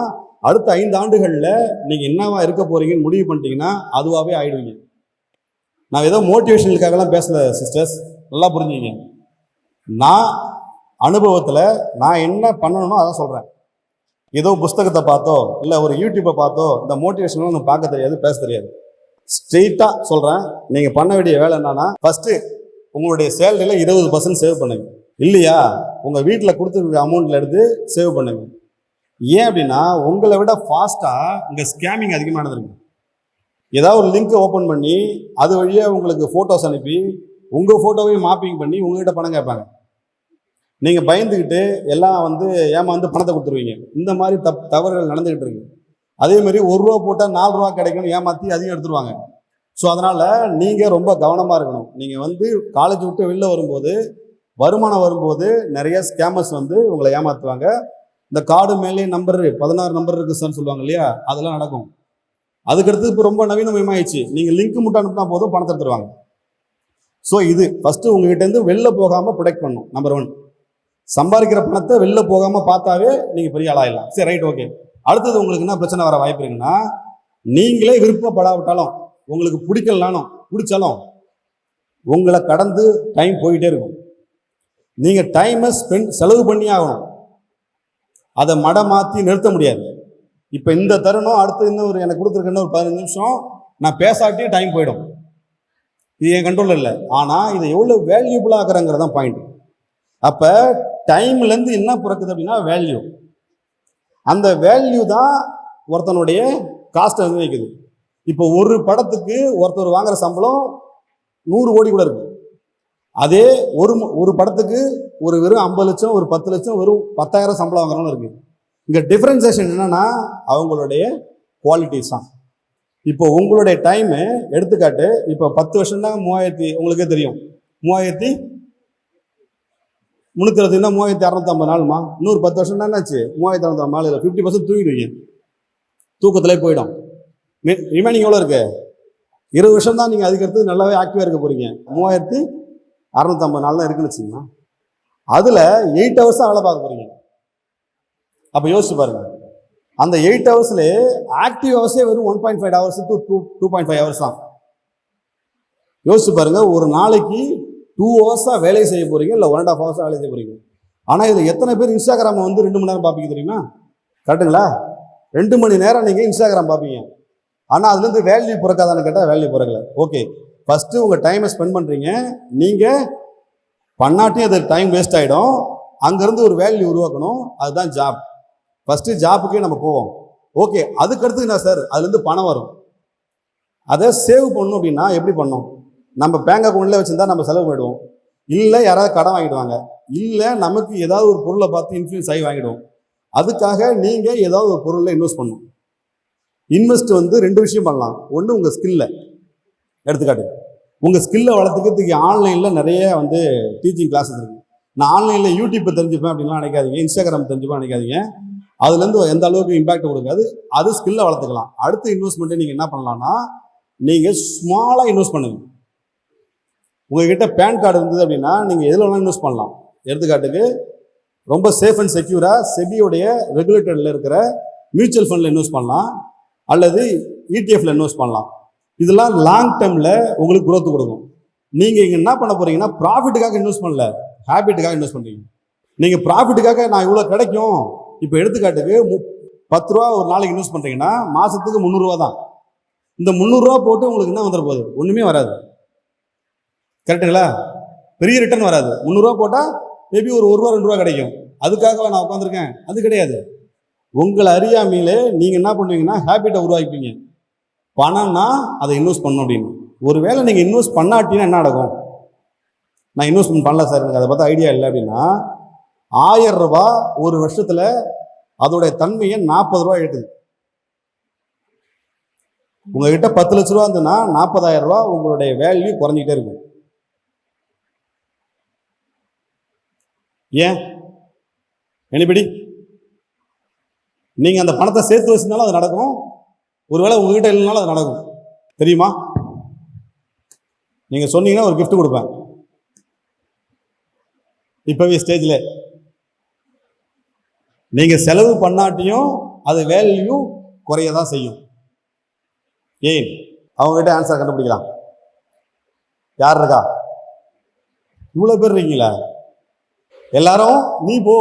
அடுத்த 5 ஆண்டுகளில் நீங்கள் என்னவா இருக்க போகிறீங்கன்னு முடிவு பண்ணிட்டீங்கன்னா அதுவாகவே ஆயிடுவீங்க. நான் ஏதோ மோட்டிவேஷனுக்காகலாம் பேசல சிஸ்டர்ஸ், நல்லா புரிஞ்சுங்க. நான் அனுபவத்தில் நான் என்ன பண்ணணுமோ அதான் சொல்கிறேன். ஏதோ புஸ்தகத்தை பார்த்தோ இல்லை ஒரு யூடியூப்பை பார்த்தோ இந்த மோட்டிவேஷன்லாம் எனக்கு பார்க்க தெரியாது, பேச தெரியாது. ஸ்ட்ரெயிட்டாக சொல்கிறேன், நீங்கள் பண்ண வேண்டிய வேலை என்னன்னா, ஃபஸ்ட்டு உங்களுடைய சேலரியில் 20% சேவ் பண்ணுங்க. இல்லையா உங்கள் வீட்டில் கொடுத்துருக்க அமௌண்ட்டில் எடுத்து சேவ் பண்ணுங்க. ஏன் அப்படின்னா உங்களை விட ஃபாஸ்ட்டாக இங்கே ஸ்கேமிங் அதிகமாக நடந்திருக்கு. ஏதாவது ஒரு லிங்க்கை ஓப்பன் பண்ணி அது வழியாக உங்களுக்கு ஃபோட்டோஸ் அனுப்பி உங்கள் ஃபோட்டோவையும் மாப்பிங் பண்ணி உங்கள்கிட்ட பணம் கேட்பாங்க. நீங்கள் பயந்துக்கிட்டு எல்லாம் ஏமாந்து பணத்தை கொடுத்துருவீங்க. இந்த மாதிரி தவறுகள் நடந்துக்கிட்டு இருக்கு. அதேமாதிரி 1 ரூபா போட்டால் 4 ரூபா கிடைக்கும்னு ஏமாற்றி அதிகம் எடுத்துருவாங்க. ஸோ அதனால் நீங்கள் ரொம்ப கவனமாக இருக்கணும். நீங்கள் காலேஜ் விட்டு வெளில வரும்போது, வருமானம் வரும்போது நிறைய ஸ்கேமர்ஸ் உங்களை ஏமாற்றுவாங்க. இந்த கார்டு மேலே நம்பர் 16 நம்பர் இருக்குது சார்னு சொல்லுவாங்க இல்லையா, அதெல்லாம் நடக்கும். அதுக்கடுத்து இப்போ ரொம்ப நவீனமயமாயிடுச்சு. நீங்கள் லிங்க் மட்டும் அனுப்பினா போதும் பணத்தை எடுத்துருவாங்க. ஸோ இது ஃபஸ்ட்டு உங்ககிட்டேருந்து வெளில போகாமல் ப்ரொடெக்ட் பண்ணணும். நம்பர் 1, சம்பாதிக்கிற பணத்தை வெளில போகாமல் பார்த்தாவே நீங்கள் பெரிய ஆளாயிடலாம். சரி, ரைட், ஓகே. அடுத்தது உங்களுக்கு என்ன பிரச்சனை வர வாய்ப்பு இருக்குன்னா, நீங்களே விருப்பப்படாவிட்டாலும் உங்களுக்கு பிடிக்கலனாலும் பிடிச்சாலும் உங்களை கடந்து டைம் போயிட்டே இருக்கும். நீங்கள் டைமை செலவு பண்ணி ஆகணும். அதை மாற்றி நிறுத்த முடியாது. இப்போ இந்த தருணம் அடுத்து இன்னும் எனக்கு கொடுத்துருக்கேன்னு ஒரு 15 நிமிஷம் நான் பேசாட்டியே டைம் போயிடும். இது என் கண்ட்ரோலில் இல்லை. ஆனால் இதை எவ்வளோ வேல்யூபுளாக ஆக்குறங்கிறது தான் பாயிண்ட். அப்போ டைம்லேருந்து என்ன பிறக்குது அப்படின்னா வேல்யூ. அந்த வேல்யூ தான் ஒருத்தனுடைய காஸ்ட்டை நிர்ணயிக்குது. இப்போ ஒரு படத்துக்கு ஒருத்தர் வாங்குற சம்பளம் 100 கோடி கூட இருக்கு. அதே ஒரு படத்துக்கு ஒரு வெறும் 50 லட்சம், ஒரு 10 லட்சம், வெறும் 10,000 சம்பளம் வாங்குறவங்க இருக்கு. இங்க டிஃபரன்சியேஷன் என்னன்னா அவங்களுடைய குவாலிட்டிஸ் தான். இப்போ உங்களுடைய டைமு எடுத்துக்காட்டு, இப்போ 10 வருஷம் தான் 3000, உங்களுக்கே தெரியும் 3360 3650 நாளுமா. இன்னொரு 10 வருஷம் தான் என்னாச்சு 3650 நாள். 50% தூங்கிடுவீங்க, தூக்கத்திலே போயிடும். ரிமைனிங் எவ்வளோ இருக்கு? 20 வருஷம் தான் நீங்கள் அதுக்கு அடுத்து நல்லாவே ஆக்டிவாக இருக்க போறீங்க. 3650 நாள் தான் இருக்குன்னு வச்சுக்கோங்க. அதில் 8 ஹவர்ஸ் தான் வேலை பார்க்க போறீங்க. அப்போ யோசிச்சு பாருங்க, அந்த 8 ஹவர்ஸ்லேயே ஆக்டிவ் ஹவர்ஸே வெறும் 1.5 ஹவர்ஸ் டு 2.5 ஹவர்ஸ் தான். யோசிச்சு பாருங்க, ஒரு நாளைக்கு 2 ஹவர்ஸாக வேலை செய்ய போறீங்க, இல்லை 1.5 ஹவர்ஸாக வேலை செய்ய போறீங்க. ஆனால் இதில் எத்தனை பேர் இன்ஸ்டாகிராமை வந்து 2 மணி நேரம் பார்ப்பீங்க தெரியுமா? கரெக்டுங்களா? 2 மணி நேரம் நீங்கள் இன்ஸ்டாகிராம் பார்ப்பீங்க. ஆனால் அதுலேருந்து வேல்யூ பிறக்காதான்னு கேட்டால் வேல்யூ பிறக்கல. ஓகே, ஃபஸ்ட்டு உங்கள் டைமை ஸ்பெண்ட் பண்ணுறீங்க, நீங்கள் பண்ணாட்டியும் அது டைம் வேஸ்ட் ஆகிடும். அங்கேருந்து ஒரு வேல்யூ உருவாக்கணும், அதுதான் ஜாப். ஃபஸ்ட்டு ஜாப்புக்கே நம்ம போவோம். ஓகே, அதுக்கடுத்து என்ன சார்? அதுலேருந்து பணம் வரும். அதை சேவ் பண்ணணும் அப்படின்னா எப்படி பண்ணணும்? நம்ம பேங்க் அக்கௌண்ட்ல வச்சுருந்தா நம்ம செலவு பண்ணிடுவோம், இல்லை யாராவது கடன் வாங்கிடுவாங்க, இல்லை நமக்கு ஏதாவது ஒரு பொருளை பார்த்து இன்ஃப்ளூயன்ஸ் ஆகி வாங்கிடுவோம். அதுக்காக நீங்கள் ஏதாவது ஒரு பொருளில் இன்வெஸ்ட் பண்ணணும். இன்வெஸ்ட் வந்து 2 விஷயம் பண்ணலாம். ஒன்று, உங்கள் ஸ்கில்லை எடுத்துக்காட்டு, உங்கள் ஸ்கில்லை வளர்த்துக்கிறதுக்கு ஆன்லைனில் நிறைய வந்து டீச்சிங் கிளாஸஸ் இருக்குது. நான் ஆன்லைனில் யூடியூப்பை தெரிஞ்சுப்பேன் அப்படின்லாம் நினைக்காதீங்க, இன்ஸ்டாகிராம் தெரிஞ்சுப்பேன் நினைக்காதீங்க. அதுலேருந்து எந்த அளவுக்கு இம்பாக்ட் கொடுக்காது. அது ஸ்கில்லை வளர்த்துக்கலாம். அடுத்த இன்வெஸ்ட்மெண்ட்டை நீங்கள் என்ன பண்ணலாம்னா, நீங்கள் ஸ்மாலாக இன்வெஸ்ட் பண்ணுங்க. உங்ககிட்ட பேன் கார்டு இருந்தது அப்படின்னா நீங்கள் எதில் வேணாலும் இன்வெஸ்ட் பண்ணலாம். எடுத்துக்காட்டுக்கு, ரொம்ப சேஃப் அண்ட் செக்யூராக செபியோடைய ரெகுலேட்டரில் இருக்கிற மியூச்சுவல் ஃபண்டில் இன்வெஸ்ட் பண்ணலாம், அல்லது இடிஎஃப்ல இன்வெஸ்ட் பண்ணலாம். இதெல்லாம் லாங் டேர்மில் உங்களுக்கு growth கொடுக்கும். நீங்கள் இங்கே என்ன பண்ண போறீங்கன்னா, ப்ராஃபிட்டுக்காக இன்வெஸ்ட் பண்ணல, ஹேபிட்டுக்காக இன்வெஸ்ட் பண்ணுறீங்க. நீங்கள் ப்ராஃபிட்டுக்காக நான் இவ்வளோ கிடைக்கும், இப்போ எடுத்துக்காட்டுக்கு 10 ரூபா ஒரு நாளைக்கு இன்வெஸ்ட் பண்ணுறீங்கன்னா மாதத்துக்கு 300 ரூபா தான். இந்த 300 ரூபா போட்டு உங்களுக்கு என்ன வந்துட போகுது? ஒன்றுமே வராது. கரெக்டுங்களா? பெரிய ரிட்டர்ன் வராது. 300 ரூபா போட்டால் மேபி ஒரு ரூபா 2 ரூபா கிடைக்கும். அதுக்காக நான் உட்காந்துருக்கேன், அது கிடையாது. உங்களை அறியாமையிலே நீங்கள் என்ன பண்ணுவீங்கன்னா ஹேபிட்டை உருவாக்கிப்பீங்க. பணம்னா அதை இன்வெஸ்ட் பண்ணணும் அப்படின்னு. ஒருவேளை நீங்கள் இன்வெஸ்ட் பண்ணாட்டினா என்ன நடக்கும்? நான் இன்வெஸ்ட்மெண்ட் பண்ணல சார், எனக்கு அதை பார்த்தா ஐடியா இல்லை அப்படின்னா, 1000 ரூபா ஒரு வருஷத்தில் அதோடைய தன்மையை 40 ரூபா எடுக்குது. உங்ககிட்ட 10 லட்ச ரூபா இருந்ததுன்னா 40,000 ரூபா உங்களுடைய வேல்யூ குறைஞ்சிக்கிட்டே இருக்கும். ஏன்? எனிபடி? நீங்க அந்த பணத்தை சேர்த்து வச்சிருந்தாலும் அது நடக்கும், ஒருவேளை உங்ககிட்ட இல்லைனாலும் அது நடக்கும். தெரியுமா? நீங்க சொன்னீங்கன்னா ஒரு gift கொடுப்பேன் இப்பவே ஸ்டேஜ்ல. நீங்க செலவு பண்ணாட்டியும் அது வேல்யூ குறையதான் செய்யும். ஏன்? அவங்ககிட்ட ஆன்சர் கண்டுபிடிக்கலாம். யார் இருக்கா? இவ்வளவு பேர் இருக்கீங்களா? எல்லாரும் நீ போ,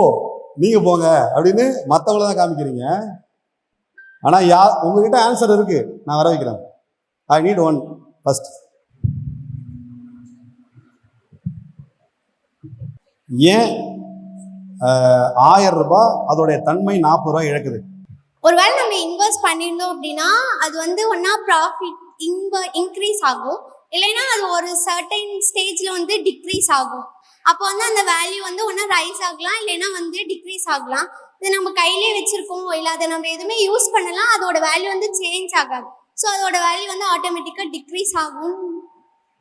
நீங்க போங்க அப்படின்னு மற்றவங்கள தான் காமிக்கிறீங்க. ஆனா உங்ககிட்ட ஆன்சர் இருக்கு, நான் வர வைக்கிறேன். I need one first. ஏன் 1000 ரூபாய் அதோடைய தன்மை 40 ரூபாய் இழக்குது? ஒருவேளை நம்ம இன்வெஸ்ட் பண்ணியிருந்தோம் அப்படின்னா அது வந்து ஒன்னா ப்ராஃபிட் இன்க்ரீஸ் ஆகும், இல்லைன்னா அது ஒரு சர்டைன் ஸ்டேஜ்ல வந்து டிக்ரீஸ் ஆகும். அப்போ வந்து அந்த வேல்யூ வந்து ஒன்னா ரைஸ் ஆகலாம், இல்லைன்னா வந்து டிக்ரீஸ் ஆகலாம். இது நம்ம கையிலே வச்சிருக்கோம், இல்லை அதை நம்ம எதுவுமே யூஸ் பண்ணலாம், அதோட வேல்யூ வந்து சேஞ்ச் ஆகாது. ஸோ அதோட வேல்யூ வந்து ஆட்டோமேட்டிக்காக டிக்ரீஸ் ஆகும்.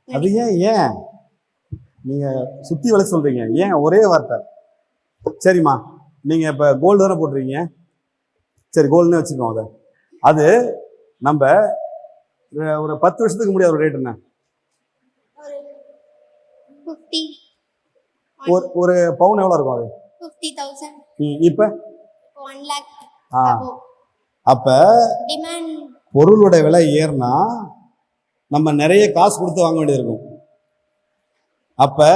அது ஏன் நீங்க சுத்தி வள சொல்றீங்க? ஏன் ஒரே வார்த்தை? சரிம்மா, நீங்க இப்ப கோல்டு தானே போட்டுறீங்க, சரி கோல்டுன்னு வச்சுக்கோங்க. அது நம்ம ஒரு 10 வருஷத்துக்கு முடியாத ஒரு ரேட் என்ன? ஒரு பவுன் எவ்வளவு இருக்கும்? அது 50,000. இப்ப 1 lakh. அப்ப பொருளோட விலை ஏறினா நம்ம நிறைய காசு கொடுத்து வாங்க வேண்டியது இருக்கும். அப்ப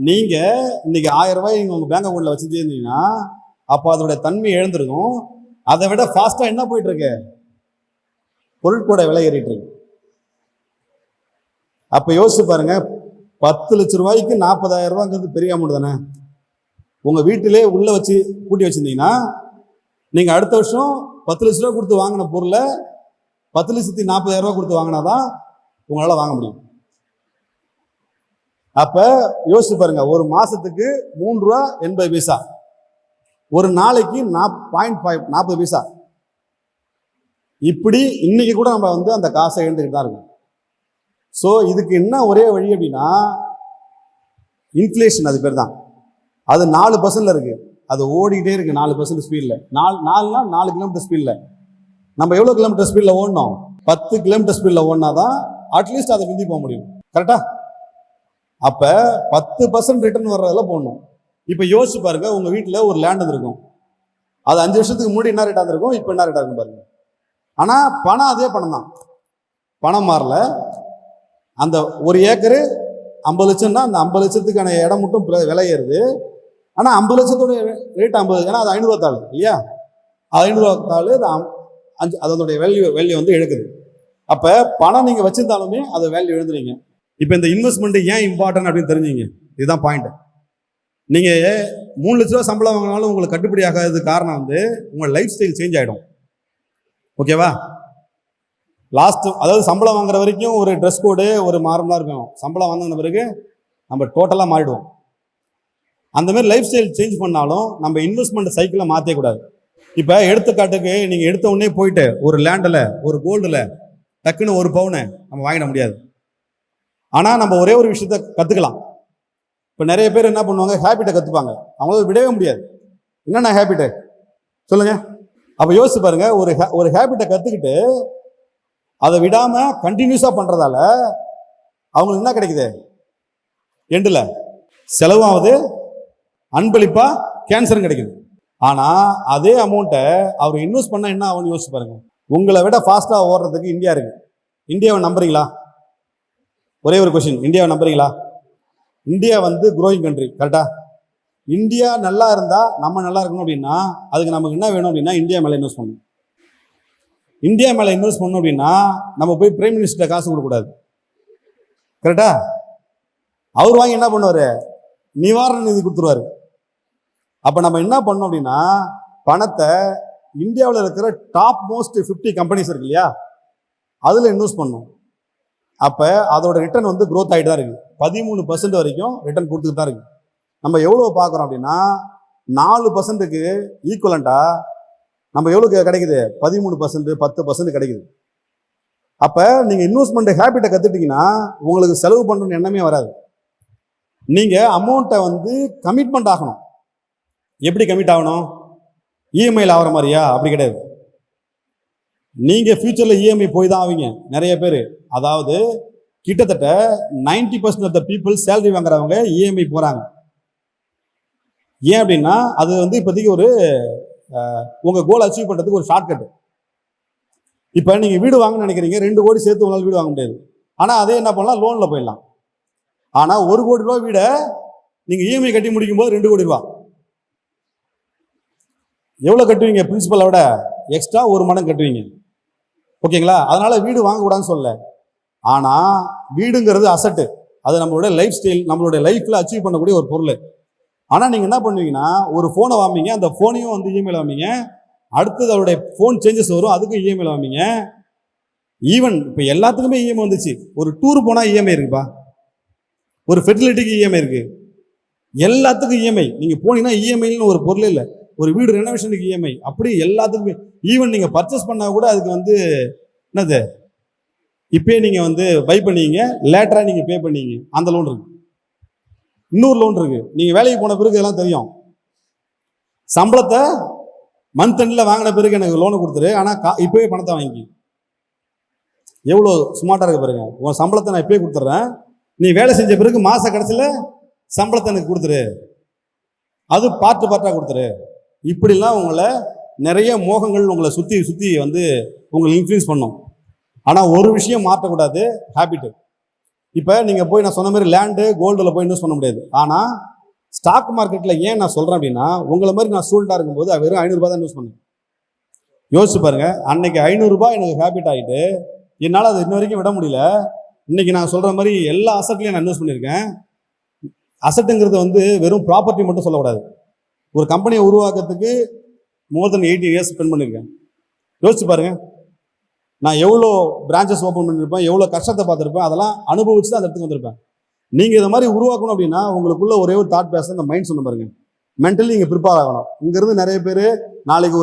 நீங்க இன்னைக்கு 1000 ரூபாய் நீங்க உங்க பேங்க் அக்கௌண்ட்ல வச்சுட்டே இருந்தீங்கன்னா அப்போ அதோட தன்மை எழுந்திருக்கும். அதை விட ஃபாஸ்டா என்ன போயிட்டு இருக்கு? பொருட்களோட விலை ஏறிட்டு இருக்கு. அப்ப யோசிச்சு பாருங்க, 10 லட்ச ரூபாய்க்கு 40,000 ரூபாய்ங்கிறது பெரிய அமௌண்ட் தானே. உங்க வீட்டிலே உள்ள வச்சு பூட்டி வச்சிருந்தீங்கன்னா நீங்க அடுத்த வருஷம் 10 லட்ச ரூபா கொடுத்து வாங்கின பொருளை 10,40,000 ரூபாய் கொடுத்து வாங்கினாதான் உங்களால வாங்க முடியும். அப்ப யோசிச்சு பாருங்க, ஒரு மாசத்துக்கு 3 ரூபா 80 பைசா, ஒரு நாளைக்கு 40 பைசா. இப்படி இன்னைக்கு கூட நம்ம வந்து அந்த காசை எழுந்துக்கிட்டு தான் இருக்கும். ஸோ இதுக்கு என்ன ஒரே வழி அப்படின்னா இன்ஃப்ளேஷன், அது பேர் தான். அது 4% இருக்கு, அது ஓடிக்கிட்டே இருக்கு 4% ஸ்பீடில். 4 கிலோமீட்டர் ஸ்பீடில். நம்ம எவ்வளோ கிலோமீட்டர் ஸ்பீடில் ஓடணும்? 10 கிலோமீட்டர் ஸ்பீடில் ஓடினா தான் அட்லீஸ்ட் அதை மிந்தி போக முடியும். கரெக்டா? அப்போ 10% ரிட்டர்ன் வர்றதில் போடணும். இப்போ யோசிச்சு பாருங்க, உங்க வீட்டில் ஒரு லேண்ட் இருக்கும், அது 5 வருஷத்துக்கு முன்னாடி என்ன ரேட்டாக இருக்கும், இப்போ என்ன ரேட்டாக இருக்கும் பாருங்க. ஆனால் பணம் அதே பணம் தான், பணம் மாறல. அந்த 1 ஏக்கரு 50 லட்சம்னா அந்த 50 லட்சத்துக்கான இடம் மட்டும் விலை ஏறுது. ஆனால் 50 லட்சத்தோட ரேட் 50, ஏன்னா அது 500 தாள் இல்லையா, அது 500 தாள், அதனுடைய வேல்யூ வந்து இழக்குது. அப்போ பணம் நீங்கள் வச்சிருந்தாலுமே அது வேல்யூ எழுதுறீங்க. இப்போ இந்த இன்வெஸ்ட்மெண்ட் ஏன் இம்பார்ட்டன்ட் அப்படின்னு தெரிஞ்சுங்க. இதுதான் பாயிண்ட். நீங்கள் 3 லட்ச ரூபா சம்பளம் வாங்கினாலும் உங்களுக்கு கட்டுப்படி ஆகாதது காரணம் வந்து உங்கள் லைஃப் ஸ்டைல் சேஞ்ச் ஆகிடும். ஓகேவா? அதாவது சம்பளம் வாங்குற வரைக்கும் ஒரு ட்ரெஸ் கோடு ஒரு மாறும் தான் இருக்கும். சம்பளம் வாங்கின பிறகு நம்ம டோட்டலாக மாறிடுவோம். அந்த மாதிரி லைஃப் ஸ்டைல் சேஞ்ச் பண்ணாலும் நம்ம இன்வெஸ்ட்மெண்ட் சைக்கிளை மாற்றவே கூடாது. இப்போ எடுத்துக்காட்டுக்கு நீங்கள் எடுத்த உடனே போயிட்டு ஒரு லேண்டில் ஒரு கோல்டில் டக்குன்னு 1 பவுனை நம்ம வாங்கிட முடியாது. ஆனால் நம்ம ஒரே ஒரு விஷயத்த கற்றுக்கலாம். இப்போ நிறைய பேர் என்ன பண்ணுவாங்க, ஹேபிட்டை கற்றுப்பாங்க, அவங்களால விடவே முடியாது. என்னென்ன ஹேபிட்டு சொல்லுங்க. அப்போ யோசிச்சு பாருங்க, ஒரு ஹேபிட்டை கற்றுக்கிட்டு அதை விடாமல் கண்டினியூஸாக பண்ணுறதால அவங்களுக்கு என்ன கிடைக்குது? எண்டில் செலவாகுது, அன்பளிப்பாக கேன்சரும் கிடைக்குது. ஆனால் அதே அமௌண்ட்டை அவர் இன்வெஸ்ட் பண்ணால் என்ன ஆகும்னு யோசிச்சு பாருங்க. உங்களை விட ஃபாஸ்ட்டாக ஓடுறதுக்கு இந்தியா இருக்கு. இந்தியாவை நம்புறீங்களா? ஒரே ஒரு கொஸ்டின், இந்தியாவை நம்புறீங்களா? இந்தியா வந்து க்ரோயிங் கண்ட்ரி, கரெக்டா? இந்தியா நல்லா இருந்தால் நம்ம நல்லா இருக்கணும் அப்படின்னா அதுக்கு நமக்கு என்ன வேணும் அப்படின்னா இந்தியா மேலே இன்வெஸ்ட் பண்ணணும். இந்தியா மேலே இன்வெஸ்ட் பண்ணணும் அப்படின்னா நம்ம போய் பிரைம் மினிஸ்டர் காசு கொடுக்கக்கூடாது. கரெக்டா? அவர் வாங்கி என்ன பண்ணுவார்? நிவாரண நிதி கொடுத்துருவாரு. அப்போ நம்ம என்ன பண்ணோம் அப்படின்னா பணத்தை இந்தியாவில் இருக்கிற டாப் மோஸ்ட் 50 கம்பெனிஸ் இருக்கு இல்லையா, அதில் இன்வெஸ்ட் பண்ணணும். அப்போ அதோட ரிட்டர்ன் வந்து க்ரோத் ஆகிட்டு தான் இருக்குது. 13% வரைக்கும் ரிட்டர்ன் கொடுத்துட்டு தான் இருக்குது. நம்ம எவ்வளோ பார்க்குறோம் அப்படின்னா 4%க்கு ஈக்குவலண்ட்டாக நம்ம எவ்வளோ கிடைக்குது? 13%, 10% கிடைக்குது. அப்போ நீங்கள் இன்வெஸ்ட்மெண்ட் ஹேபிட்டை கற்றுட்டிங்கன்னா உங்களுக்கு செலவு பண்ணுறன்னு எண்ணமே வராது. நீங்கள் அமௌண்ட்டை வந்து கமிட்மெண்ட் ஆகணும். எப்படி கமிட் ஆகணும்? இஎம்ஐயில் ஆகிற மாதிரியா? அப்படி கிடையாது. நீங்கள் ஃபியூச்சரில் இஎம்ஐ போய் தான் ஆவீங்க நிறைய பேர். அதாவது கிட்டத்தட்ட 90% ஆஃப் த பீப்புள் சேலரி வாங்குறவங்க இஎம்ஐ போகிறாங்க. ஏன் அப்படின்னா அது வந்து இப்போதைக்கு ஒரு உங்கள் கோல் அச்சீவ் பண்ணுறதுக்கு ஒரு ஷார்ட்கட்டு. இப்போ நீங்கள் வீடு வாங்கணும்னு நினைக்கிறீங்க, 2 கோடி சேர்த்து உங்களால் வீடு வாங்க முடியாது. ஆனால் அதே என்ன பண்ணலாம், லோனில் போயிடலாம். ஆனால் 1 கோடி ரூபா வீடை நீங்கள் இஎம்ஐ கட்டி முடிக்கும் போது 2 கோடி ரூபா எவ்வளோ கட்டுவீங்க? பிரின்சிபலை விட எக்ஸ்ட்ரா 1 மடங்கு கட்டுவீங்க. ஓகேங்களா? அதனால வீடு வாங்கக்கூடாதுன்னு சொல்லல. ஆனால் வீடுங்கிறது அசட்டு, அது நம்மளோட லைஃப் ஸ்டைல், நம்மளுடைய லைஃப்பில் அச்சீவ் பண்ணக்கூடிய ஒரு பொருள். ஆனால் நீங்கள் என்ன பண்ணுவீங்கன்னா ஒரு ஃபோனை வாம்பிங்க, அந்த ஃபோனையும் வந்து இஎம்ஐயில் வாம்பிங்க. அடுத்தது அவருடைய ஃபோன் சேஞ்சஸ் வரும், அதுக்கும் இஎம்ஐயில் வாம்பிங்க. ஈவன் இப்போ எல்லாத்துக்குமே இஎம்ஐ வந்துச்சு. ஒரு டூர் போனால் இஎம்ஐ இருக்குப்பா, ஒரு ஃபெர்டிலிட்டிக்கு இஎம்ஐ இருக்குது, எல்லாத்துக்கும் இஎம்ஐ. நீங்கள் போனீங்கன்னா இஎம்ஐன்னு ஒரு பொருள் இல்லை. ஒரு வீடு ரெனோவேஷனுக்கு இஎம்ஐ, அப்படி எல்லாத்துக்குமே. ஈவன் நீங்கள் பர்ச்சேஸ் பண்ணால் கூட அதுக்கு வந்து என்னது, இப்போயே நீங்கள் வந்து பை பண்ணீங்க, லேட்டராக நீங்கள் பே பண்ணீங்க, அந்த லோன் இருக்கு. இன்னொரு லோன் இருக்கு, நீங்கள் வேலைக்கு போன பிறகு எல்லாம் தெரியும். சம்பளத்தை மந்த் எண்டில் வாங்கின பிறகு எனக்கு லோனை கொடுத்துரு, ஆனால் இப்போவே பணத்தை வாங்கி. எவ்வளோ ஸ்மார்ட்டாக இருக்க பாருங்க. உன் சம்பளத்தை நான் இப்போயே கொடுத்துட்றேன், நீ வேலை செஞ்ச பிறகு மாத கடைசியில் சம்பளத்தை எனக்கு கொடுத்துரு, அது பார்ட்டாக கொடுத்துரு. இப்படிலாம் உங்களை நிறைய மோகங்கள் உங்களை சுற்றி வந்து உங்களை இன்ஃப்ளூயன்ஸ் பண்ணும். ஆனால் ஒரு விஷயம் மாற்றக்கூடாது, ஹேபிட்டு. இப்போ நீங்கள் போய் நான் சொன்ன மாதிரி லேண்டு கோல்டில் போய் இன்வெஸ்ட் பண்ண முடியாது. ஆனால் ஸ்டாக் மார்க்கெட்டில் ஏன் நான் சொல்கிறேன் அப்படின்னா உங்களை மாதிரி நான் ஸ்டூடெண்ட்டாக இருக்கும்போது வெறும் 500 ரூபாய் தான் இன்வெஸ்ட் பண்ணேன். யோசிச்சு பாருங்க, அன்னைக்கு 500 ரூபாய் எனக்கு ஹேபிட் ஆகிட்டு என்னால் அதை இன்ன வரைக்கும் விட முடியல. இன்னைக்கு நான் சொல்கிற மாதிரி எல்லா அசட்லையும் நான் இன்வெஸ்ட் பண்ணியிருக்கேன். அசட்டுங்கிறது வந்து வெறும் ப்ராப்பர்ட்டி மட்டும் சொல்லக்கூடாது. ஒரு கம்பெனியை உருவாக்குறதுக்கு மோர் தென் 18 இயர்ஸ் ஸ்பெண்ட் பண்ணியிருக்கேன். யோசிச்சு பாருங்கள், நான் எவ்வளோ பிரான்ச்சஸ் ஓப்பன் பண்ணியிருப்பேன், எவ்வளோ கஷ்டத்தை பார்த்துருப்பேன், அதெல்லாம் அனுபவிச்சு தான் அந்த இடத்துக்கு வந்திருப்பேன். நீங்கள் இதை மாதிரி உருவாக்கணும் அப்படின்னா உங்களுக்குள்ள ஒரே ஒரு தாட் பேச இந்த மைண்ட் சொன்ன பாருங்க, மென்டலி நீங்கள் ப்ரிப்பேர் ஆகணும். இங்கேருந்து நிறைய பேர் நாளைக்கு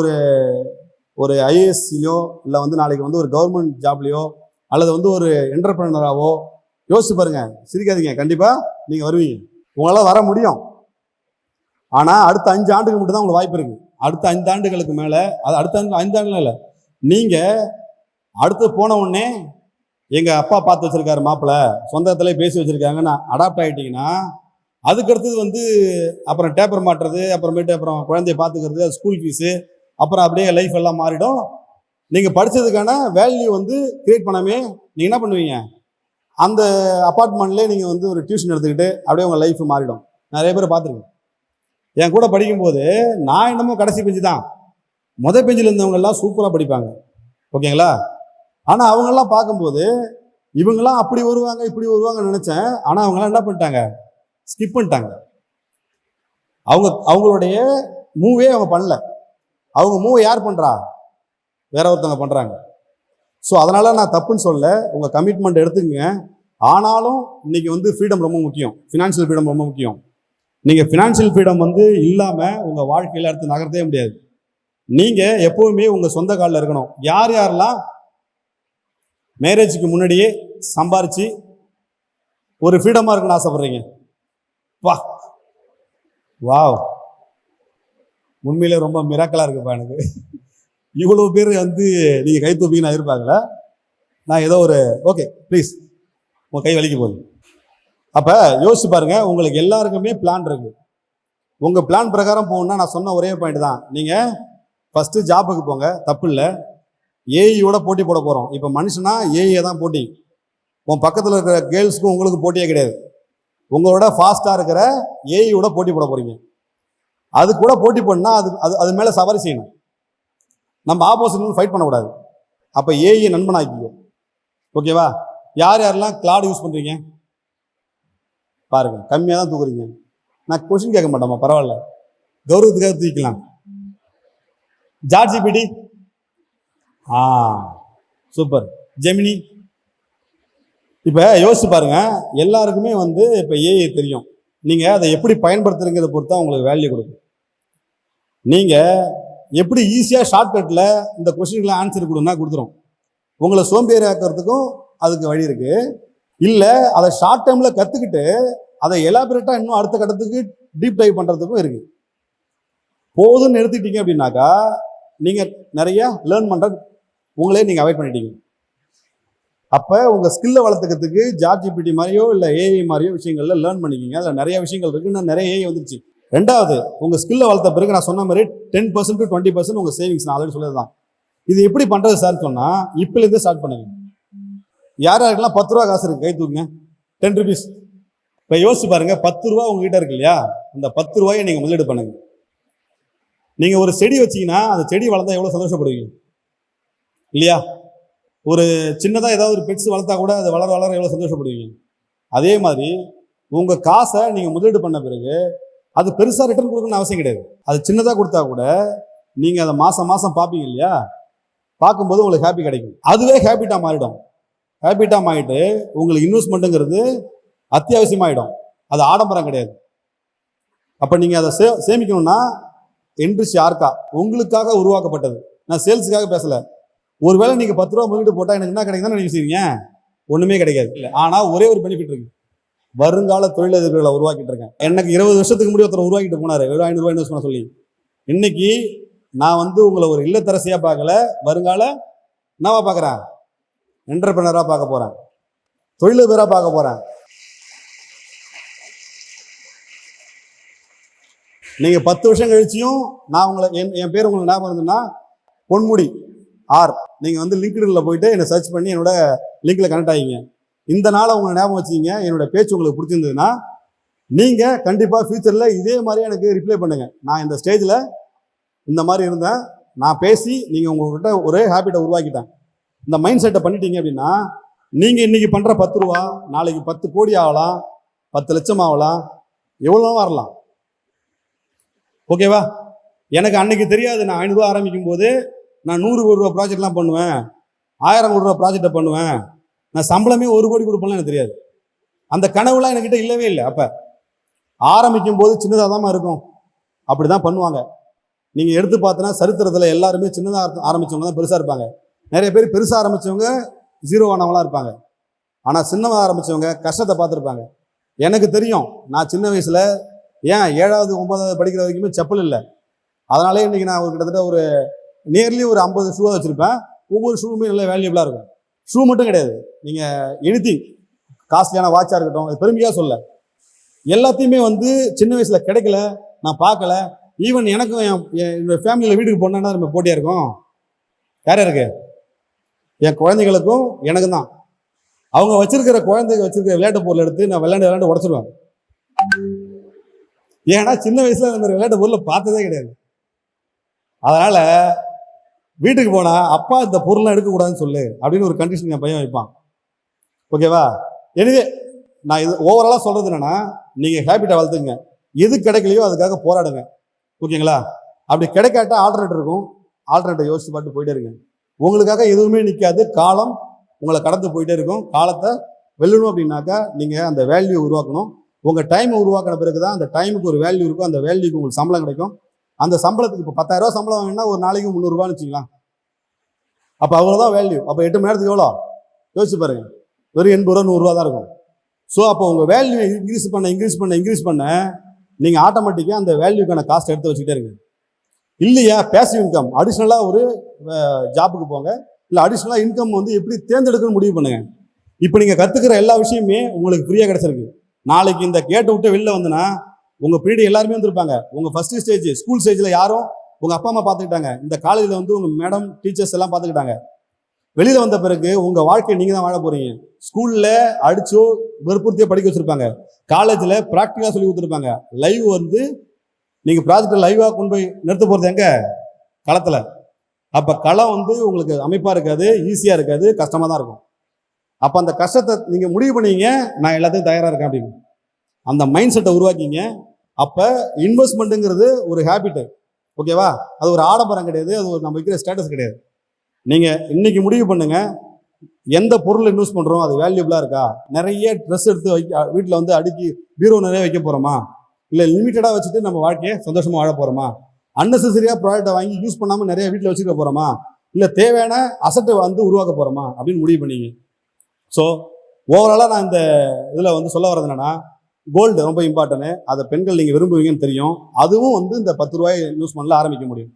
ஒரு ஐஏஎஸ்லையோ இல்லை வந்து நாளைக்கு வந்து ஒரு கவர்மெண்ட் ஜாப்லையோ அல்லது வந்து ஒரு என்டர்பிரனராவோ யோசிச்சு பாருங்க. சிரிக்காதீங்க, கண்டிப்பாக நீங்கள் வருவீங்க, உங்களால் வர முடியும். ஆனால் அடுத்த 5 ஆண்டுக்கு மட்டும் தான் உங்களுக்கு வாய்ப்பு இருக்குது. அடுத்த 5 ஆண்டுகளுக்கு மேலே, அது அடுத்த 5 ஆண்டுகள் இல்லை, நீங்கள் அடுத்து போன உடனே எங்கள் அப்பா பார்த்து வச்சிருக்காரு மாப்பிள்ளை, சொந்தத்திலே பேசி வச்சுருக்காங்கன்னு அடாப்ட் ஆகிட்டிங்கன்னா அதுக்கு அடுத்தது வந்து அப்புறம் டேப்பர் மாட்டுறது, அப்புறமேட்டு அப்புறம் குழந்தைய பார்த்துக்கிறது, ஸ்கூல் ஃபீஸு, அப்புறம் அப்படியே லைஃப் எல்லாம் மாறிடும். நீங்கள் படித்ததுக்கான வேல்யூ வந்து கிரியேட் பண்ணாமே நீங்கள் என்ன பண்ணுவீங்க, அந்த அப்பார்ட்மெண்ட்லேயே நீங்கள் வந்து ஒரு டியூஷன் எடுத்துக்கிட்டு அப்படியே உங்கள் லைஃப் மாறிடும். நிறைய பேர் பார்த்துருக்கேன். என் கூட படிக்கும்போது நான் என்னமோ கடைசி பெஞ்சு தான், பெஞ்சில் இருந்தவங்கெல்லாம் சூப்பராக படிப்பாங்க, ஓகேங்களா. ஆனால் அவங்கெல்லாம் பார்க்கும்போது இவங்கெல்லாம் அப்படி வருவாங்க இப்படி வருவாங்கன்னு நினச்சேன். ஆனால் அவங்கெல்லாம் என்ன பண்ணிட்டாங்க, ஸ்கிப் பண்ணிட்டாங்க. அவங்களுடைய மூவே அவங்க பண்ணல. அவங்க மூவை யார் பண்ணுறா, வேற ஒருத்தவங்க பண்ணுறாங்க. ஸோ அதனால் நான் தப்புன்னு சொல்ல, உங்கள் கமிட்மெண்ட் எடுத்துக்கங்க. ஆனாலும் இன்னைக்கு வந்து ஃப்ரீடம் ரொம்ப முக்கியம், ஃபினான்ஷியல் ஃப்ரீடம் ரொம்ப முக்கியம். நீங்கள் ஃபினான்ஷியல் ஃப்ரீடம் வந்து இல்லாமல் உங்கள் வாழ்க்கையில் அடுத்து நகர்த்தவே முடியாது. நீங்கள் எப்போவுமே உங்கள் சொந்த காலில் இருக்கணும். யார் யாரெல்லாம் மேரேஜுக்கு முன்னாடியே சம்பாரித்து ஒரு ஃப்ரீடமாக இருக்குன்னு ஆசைப்படுறீங்க? வாவ், உண்மையிலே ரொம்ப மிராக்கலாக இருக்குப்பா. எனக்கு இவ்வளோ பேர் வந்து நீங்கள் கை தூப்பி நான் எதிர்பார்க்கல. நான் ஏதோ ஒரு ஓகே ப்ளீஸ், உங்கள் கை வலிக்க போகுது. அப்போ யோசிச்சு பாருங்க, உங்களுக்கு எல்லாருக்குமே பிளான் இருக்கு. உங்கள் பிளான் பிரகாரம் போகணுன்னா நான் சொன்ன ஒரே பாயிண்ட் தான். நீங்கள் ஃபஸ்ட்டு ஜாபுக்கு போங்க, தப்பு இல்லை. ஏஐயோட போட்டி போட போகிறோம். இப்போ மனுஷனா ஏஐயை தான் போட்டி. உன் பக்கத்தில் இருக்கிற கேர்ள்ஸுக்கும் உங்களுக்கு போட்டியே கிடையாது. உங்களோட ஃபாஸ்ட்டாக இருக்கிற ஏஐயோட போட்டி போட போகிறீங்க. அது கூட போட்டி போடணும்னா அது மேலே சவாரி செய்யணும். நம்ம ஆப்போசிட் ஃபைட் பண்ணக்கூடாது. அப்போ ஏஐ நண்பனாக்கிக்கோ, ஓகேவா. யார் யாரெல்லாம் கிளாட் யூஸ் பண்ணுறீங்க பாருங்க, கம்மியாக தான் தூக்குறீங்க. நான் கொஸ்டின் கேட்க மாட்டோமா, பரவாயில்ல, கௌரவத்துக்காக தூக்கலாம். ChatGPT super, Gemini. இப்போ யோசிச்சு பாருங்க, எல்லாருக்குமே வந்து இப்போ ஏஐ தெரியும். நீங்கள் அதை எப்படி பயன்படுத்துறீங்கிறத பொறுத்து தான் உங்களுக்கு வேல்யூ கொடுக்கும். நீங்கள் எப்படி ஈஸியாக ஷார்ட்கட்டில் இந்த கொஸ்டினுக்குலாம் ஆன்சர் கொடுன்னா கொடுத்துரும். உங்களை சோம்பேறி ஆக்கிறதுக்கும் அதுக்கு வழி இருக்குது. இல்லை அதை ஷார்ட் டைமில் கற்றுக்கிட்டு அதை எலாபரேட்டாக இன்னும் அடுத்த கட்டத்துக்கு டீப் டைவ் பண்ணுறதுக்கும் இருக்குது. போதுன்னு நிறுத்திட்டீங்க அப்படின்னாக்கா நீங்கள் நிறையா லேர்ன் பண்ணுற உங்களே நீங்கள் அவாய்ட் பண்ணிட்டீங்க. அப்போ உங்கள் ஸ்கில்லை வளர்த்துக்கிறதுக்கு ஜாட்ஜிபிடி மாதிரியோ இல்லை ஏஐ மாதிரியோ விஷயங்கள்ல லேர்ன் பண்ணிக்கிங்க. அதில் நிறைய விஷயங்கள் இருக்குது, இன்னும் நிறைய ஏஐ வந்துருச்சு. ரெண்டாவது, உங்கள் ஸ்கில்லை வளர்த்த பிறகு நான் சொன்ன மாதிரி 10% to 20% உங்கள் சேவிங்ஸ். நான் ஆல்ரெடி சொல்லது தான். இது எப்படி பண்ணுறது சார் சொன்னால், இப்போலேருந்து ஸ்டார்ட் பண்ணுங்க. யார் யாருக்கெல்லாம் 10 ரூபா காசு இருக்குது கை தூக்குங்க, 10 rupees. இப்போ யோசிச்சு பாருங்க, 10 ரூபா உங்ககிட்ட இருக்கு இல்லையா, அந்த 10 ரூபாயை நீங்கள் முதலீடு பண்ணுங்க. நீங்கள் ஒரு செடி வச்சிங்கன்னா அந்த செடி வளர்ந்தா எவ்வளோ சந்தோஷப்படுவீங்க இல்லையா? ஒரு சின்னதாக ஏதாவது ஒரு பெட்ஸ் வளர்த்தா கூட அது வளர வளர எவ்வளோ சந்தோஷப்படுவீங்க. அதே மாதிரி உங்கள் காசை நீங்கள் முதலீடு பண்ண பிறகு அது பெருசாக ரிட்டர்ன் கொடுக்கணும்னு அவசியம் கிடையாது. அது சின்னதாக கொடுத்தா கூட நீங்கள் அதை மாதம் மாதம் பார்ப்பீங்க இல்லையா, பார்க்கும்போது உங்களுக்கு ஹாப்பி கிடைக்கும். அதுவே ஹேபிட்டாக மாறிடும். ஹேபிட்டாக மாறிட்டு உங்களுக்கு இன்வெஸ்ட்மெண்ட்டுங்கிறது அத்தியாவசியமாகிடும். அது ஆடம்பரம் கிடையாது. அப்போ நீங்கள் அதை சேமிக்கணும்னா இன்ட்ரெஸ்ட் யாருக்கா, உங்களுக்காக உருவாக்கப்பட்டது. நான் சேல்ஸுக்காக பேசலை. ஒருவேளை நீங்கள் 10 ரூபா முதலீடு போட்டால் எனக்கு என்ன கிடைக்குதுன்னு நினைக்கிறீங்க? ஒன்றுமே கிடைக்காது. இல்லை, ஆனால் ஒரே ஒரு பெனிஃபிட் இருக்கு. வருங்கால தொழிலதிபர்களை உருவாக்கிட்டு இருக்கேன். எனக்கு 20 வருஷத்துக்கு முன்னாடி ஒருத்தர் உருவாக்கிட்டு போனார், 500 ரூபாய் இன்வெஸ்ட் பண்ண சொல்லி. இன்னைக்கு நான் வந்து உங்களை ஒரு இல்லத்தரசியாக பார்க்கல, வருங்கால என்னவா பார்க்குறேன், என்டர்பிரனராக பார்க்க போகிறேன், தொழிலதிபராக பார்க்க போகிறேன். நீங்கள் 10 வருஷம் கழிச்சியும் நான் உங்களை என் பேர் உங்களுக்கு ஞாபகம் இருந்ததுன்னா பொன்முடி ஆர், நீங்கள் வந்து லிங்க்டின்ல போயிட்டு என்னை சர்ச் பண்ணி என்னோட லிங்க்கில் கனெக்ட் ஆகிங்க. இந்த நாளை உங்களை ஞாபகம் வச்சிங்க. என்னோட பேச்சு உங்களுக்கு பிடிச்சிருந்ததுன்னா நீங்கள் கண்டிப்பாக ஃபியூச்சரில் இதே மாதிரி எனக்கு ரிப்ளை பண்ணுங்கள். நான் இந்த ஸ்டேஜில் இந்த மாதிரி இருந்தேன், நான் பேசி நீங்கள் உங்கள்கிட்ட ஒரே ஹேபிட்டை உருவாக்கிட்டேன். இந்த மைண்ட் செட்டை பண்ணிட்டீங்க அப்படின்னா நீங்கள் இன்றைக்கி பண்ணுற 10 ரூபா நாளைக்கு 10 கோடி ஆகலாம், 10 லட்சம் ஆகலாம், எவ்வளோ வரலாம். ஓகேவா? எனக்கு அன்னைக்கு தெரியாது. நான் 500 ரூபா ஆரம்பிக்கும் போது நான் 100 கோடி ரூபா ப்ராஜெக்ட்லாம் பண்ணுவேன், 1000 கோடி ரூபா ப்ராஜெக்டை பண்ணுவேன், நான் சம்பளமே 1 கோடி கொடுப்பேன்லாம் எனக்கு தெரியாது. அந்த கனவுலாம் என்கிட்ட இல்லவே இல்லை. அப்போ ஆரம்பிக்கும் போது சின்னதாக தான் இருக்கும், அப்படி தான் பண்ணுவாங்க. நீங்கள் எடுத்து பார்த்தோன்னா சரித்திரத்தில் எல்லாருமே சின்னதாக ஆரம்பித்தவங்க தான் பெருசாக இருப்பாங்க. நிறைய பேர் பெருசாக ஆரம்பித்தவங்க ஜீரோவானவங்களாம் இருப்பாங்க. ஆனால் சின்னதாக ஆரம்பித்தவங்க கஷ்டத்தை பார்த்துருப்பாங்க. எனக்கு தெரியும், நான் சின்ன வயசில் ஏன் 7வது 9வது படிக்கிற வரைக்குமே செப்பல் இல்லை. அதனாலே இன்றைக்கி நான் ஒரு கிட்டத்தட்ட ஒரு நியர்லி ஒரு 50 ஷூவாக வச்சுருப்பேன். ஒவ்வொரு ஷூவுமே நல்ல வேல்யூபிளாக இருக்கும். ஷூ மட்டும் கிடையாது, நீங்கள் எனிதிங் காஸ்ட்லியான வாட்சாக இருக்கட்டும், அது பெருமையாக சொல்ல, எல்லாத்தையுமே வந்து சின்ன வயசில் கிடைக்கல, நான் பார்க்கல. ஈவன் எனக்கும் என்னோடய ஃபேமிலியில் வீட்டுக்கு போனேன்னா நம்ம போட்டியாக இருக்கும். யார் இருக்கு? என் குழந்தைகளுக்கும் எனக்கும் தான். அவங்க வச்சிருக்கிற குழந்தைங்க வச்சிருக்கிற விளையாட்டு பொருள் எடுத்து நான் விளையாண்டு உடச்சிருவேன். ஏன்னா சின்ன வயசுல அந்த மாதிரி விளையாட்டு பொருளை பார்த்ததே கிடையாது. அதனால வீட்டுக்கு போனா அப்பா இந்த பொருள்லாம் எடுக்கக்கூடாதுன்னு சொல்லு அப்படின்னு ஒரு கண்டிஷன் என் பையன் வைப்பான். ஓகேவா? எனவே நான் இது ஓவராலாக சொல்றது என்னன்னா, நீங்க ஹேபிட்டை வளர்த்துங்க. எது கிடைக்கலையோ அதுக்காக போராடுங்க. ஓகேங்களா? அப்படி கிடைக்காட்டா ஆல்டர்னேட் இருக்கும். ஆல்டர்னேட்டை யோசிச்சு பார்த்து போயிட்டே இருங்க. உங்களுக்காக எதுவுமே நிற்காது. காலம் உங்களை கடந்து போயிட்டே இருக்கும். காலத்தை வெல்லணும் அப்படின்னாக்கா நீங்கள் அந்த வேல்யூ உருவாக்கணும். உங்கள் டைமை உருவாக்கின பிறகு தான் அந்த டைமுக்கு ஒரு வேல்யூ இருக்கும். அந்த வேல்யூக்கு உங்களுக்கு சம்பளம் கிடைக்கும். அந்த சம்பளத்துக்கு இப்போ 10,000 சம்பளம் வாங்கினா ஒரு நாளைக்கு 300 வச்சுக்கலாம். அப்போ அவ்வளோதான் வேல்யூ. அப்போ 8 மணி நேரத்துக்கு எவ்வளோ யோசிச்சு பாருங்க, வெறும் 80 ரூபா 100 தான் இருக்கும். ஸோ அப்போ உங்கள் வேல்யூ இன்க்ரீஸ் பண்ண நீங்கள் ஆட்டோமேட்டிக்காக அந்த வேல்யூக்கான காஸ்ட் எடுத்து வச்சுக்கிட்டே இருங்க. இல்லையா பேசிவ் இன்கம், அடிஷ்னலாக ஒரு ஜாபுக்கு போங்க. இல்லை அடிஷ்னலாக இன்கம் வந்து எப்படி தேர்ந்தெடுக்கணும்னு முடிவு பண்ணுங்க. இப்போ நீங்கள் கற்றுக்கிற எல்லா விஷயமே உங்களுக்கு ஃப்ரீயாக கிடச்சிருக்கு. நாளைக்கு இந்த கேட்டை விட்டு வெளில வந்துன்னா உங்கள் பீரியட் எல்லாருமே வந்திருப்பாங்க. உங்கள் ஃபஸ்ட்டு ஸ்டேஜ் ஸ்கூல் ஸ்டேஜில் யாரும் உங்கள் அப்பா அம்மா பார்த்துக்கிட்டாங்க. இந்த காலேஜில் வந்து உங்கள் மேடம் டீச்சர்ஸ் எல்லாம் பார்த்துக்கிட்டாங்க. வெளியில் வந்த பிறகு உங்கள் வாழ்க்கையை நீங்கள் தான் வாழ போகிறீங்க. ஸ்கூலில் அடிச்சோ வற்புறுத்தியோ படிக்க வச்சுருப்பாங்க. காலேஜில் ப்ராக்டிக்கலாக சொல்லி கொடுத்துருப்பாங்க. லைவ் வந்து நீங்கள் ப்ராஜெக்டை லைவாக கொண்டு போய் நிறுத்த போகிறது எங்கே? களத்தில். அப்போ களம் வந்து உங்களுக்கு அமைப்பாக இருக்காது, ஈஸியாக இருக்காது, கஷ்டமாக தான் இருக்கும். அப்போ அந்த கஷ்டத்தை நீங்கள் முடிவு பண்ணீங்க, நான் எல்லாத்துக்கும் தயாராக இருக்கேன் அப்படின்னு அந்த மைண்ட் செட்டை உருவாக்கிங்க. அப்போ இன்வெஸ்ட்மெண்ட்டுங்கிறது ஒரு ஹேபிட்டு. ஓகேவா? அது ஒரு ஆடம்பரம் கிடையாது, அது ஒரு நம்ம வைக்கிற ஸ்டேட்டஸ் கிடையாது. நீங்கள் இன்னைக்கு முடிவு பண்ணுங்க, எந்த பொருள் இன்வெஸ்ட் பண்ணுறோம் அது வேல்யூபிளாக இருக்கா? நிறைய ட்ரெஸ் எடுத்து வீட்டில் வந்து அடுக்கி பீரோ நிறைய வைக்க போகிறோமா? இல்லை லிமிட்டடாக வச்சுட்டு நம்ம வாழ்க்கையை சந்தோஷமாக வாழ போகிறோமா? அன்னெசரியாக ப்ராடக்டை வாங்கி யூஸ் பண்ணாமல் நிறைய வீட்டில் வச்சுக்க போகிறோமா? இல்லை தேவையான அசட்டை வந்து உருவாக்க போகிறோமா அப்படின்னு முடிவு பண்ணிங்க. ஸோ ஓவராலாக நான் இந்த இதில் வந்து சொல்ல வர்றது என்னன்னா, கோல்டு ரொம்ப இம்பார்ட்டன்ட். அதை பெண்கள் நீங்கள் விரும்புவீங்கன்னு தெரியும். அதுவும் வந்து இந்த 10 ரூபாய் இன்வெஸ்ட்மெண்ட்டில் ஆரம்பிக்க முடியும்,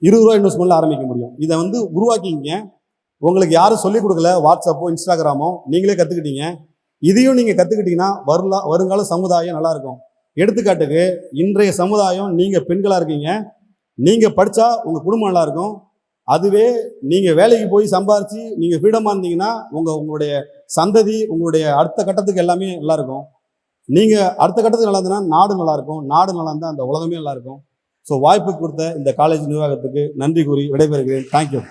20 ரூபாய் இன்வெஸ்ட்மெண்ட்டில் ஆரம்பிக்க முடியும். இதை வந்து உருவாக்கிங்க. உங்களுக்கு யாரும் சொல்லிக் கொடுக்கல, வாட்ஸ்அப்போ இன்ஸ்டாகிராமோ, நீங்களே கற்றுக்கிட்டீங்க. இதையும் நீங்கள் கற்றுக்கிட்டீங்கன்னா வருங்கால சமுதாயம் நல்லாயிருக்கும். எடுத்துக்காட்டுக்கு இன்றைய சமுதாயம், நீங்கள் பெண்களாக இருக்கீங்க, நீங்கள் படித்தா உங்கள் குடும்பம் நல்லாயிருக்கும். அதுவே நீங்கள் வேலைக்கு போய் சம்பாரித்து நீங்கள் ஃப்ரீடமாக இருந்தீங்கன்னா உங்களுடைய சந்ததி, உங்களுடைய அடுத்த கட்டத்துக்கு எல்லாமே நல்லாயிருக்கும். நீங்கள் அடுத்த கட்டத்துக்கு நல்லா இருந்ததுன்னா நாடு நல்லாயிருக்கும். நாடு நல்லா இருந்தால் அந்த உலகமே நல்லாயிருக்கும். ஸோ வாய்ப்பு கொடுத்த இந்த காலேஜ் நிர்வாகத்துக்கு நன்றி கூறி விடைபெறுகிறேன். தேங்க்யூ.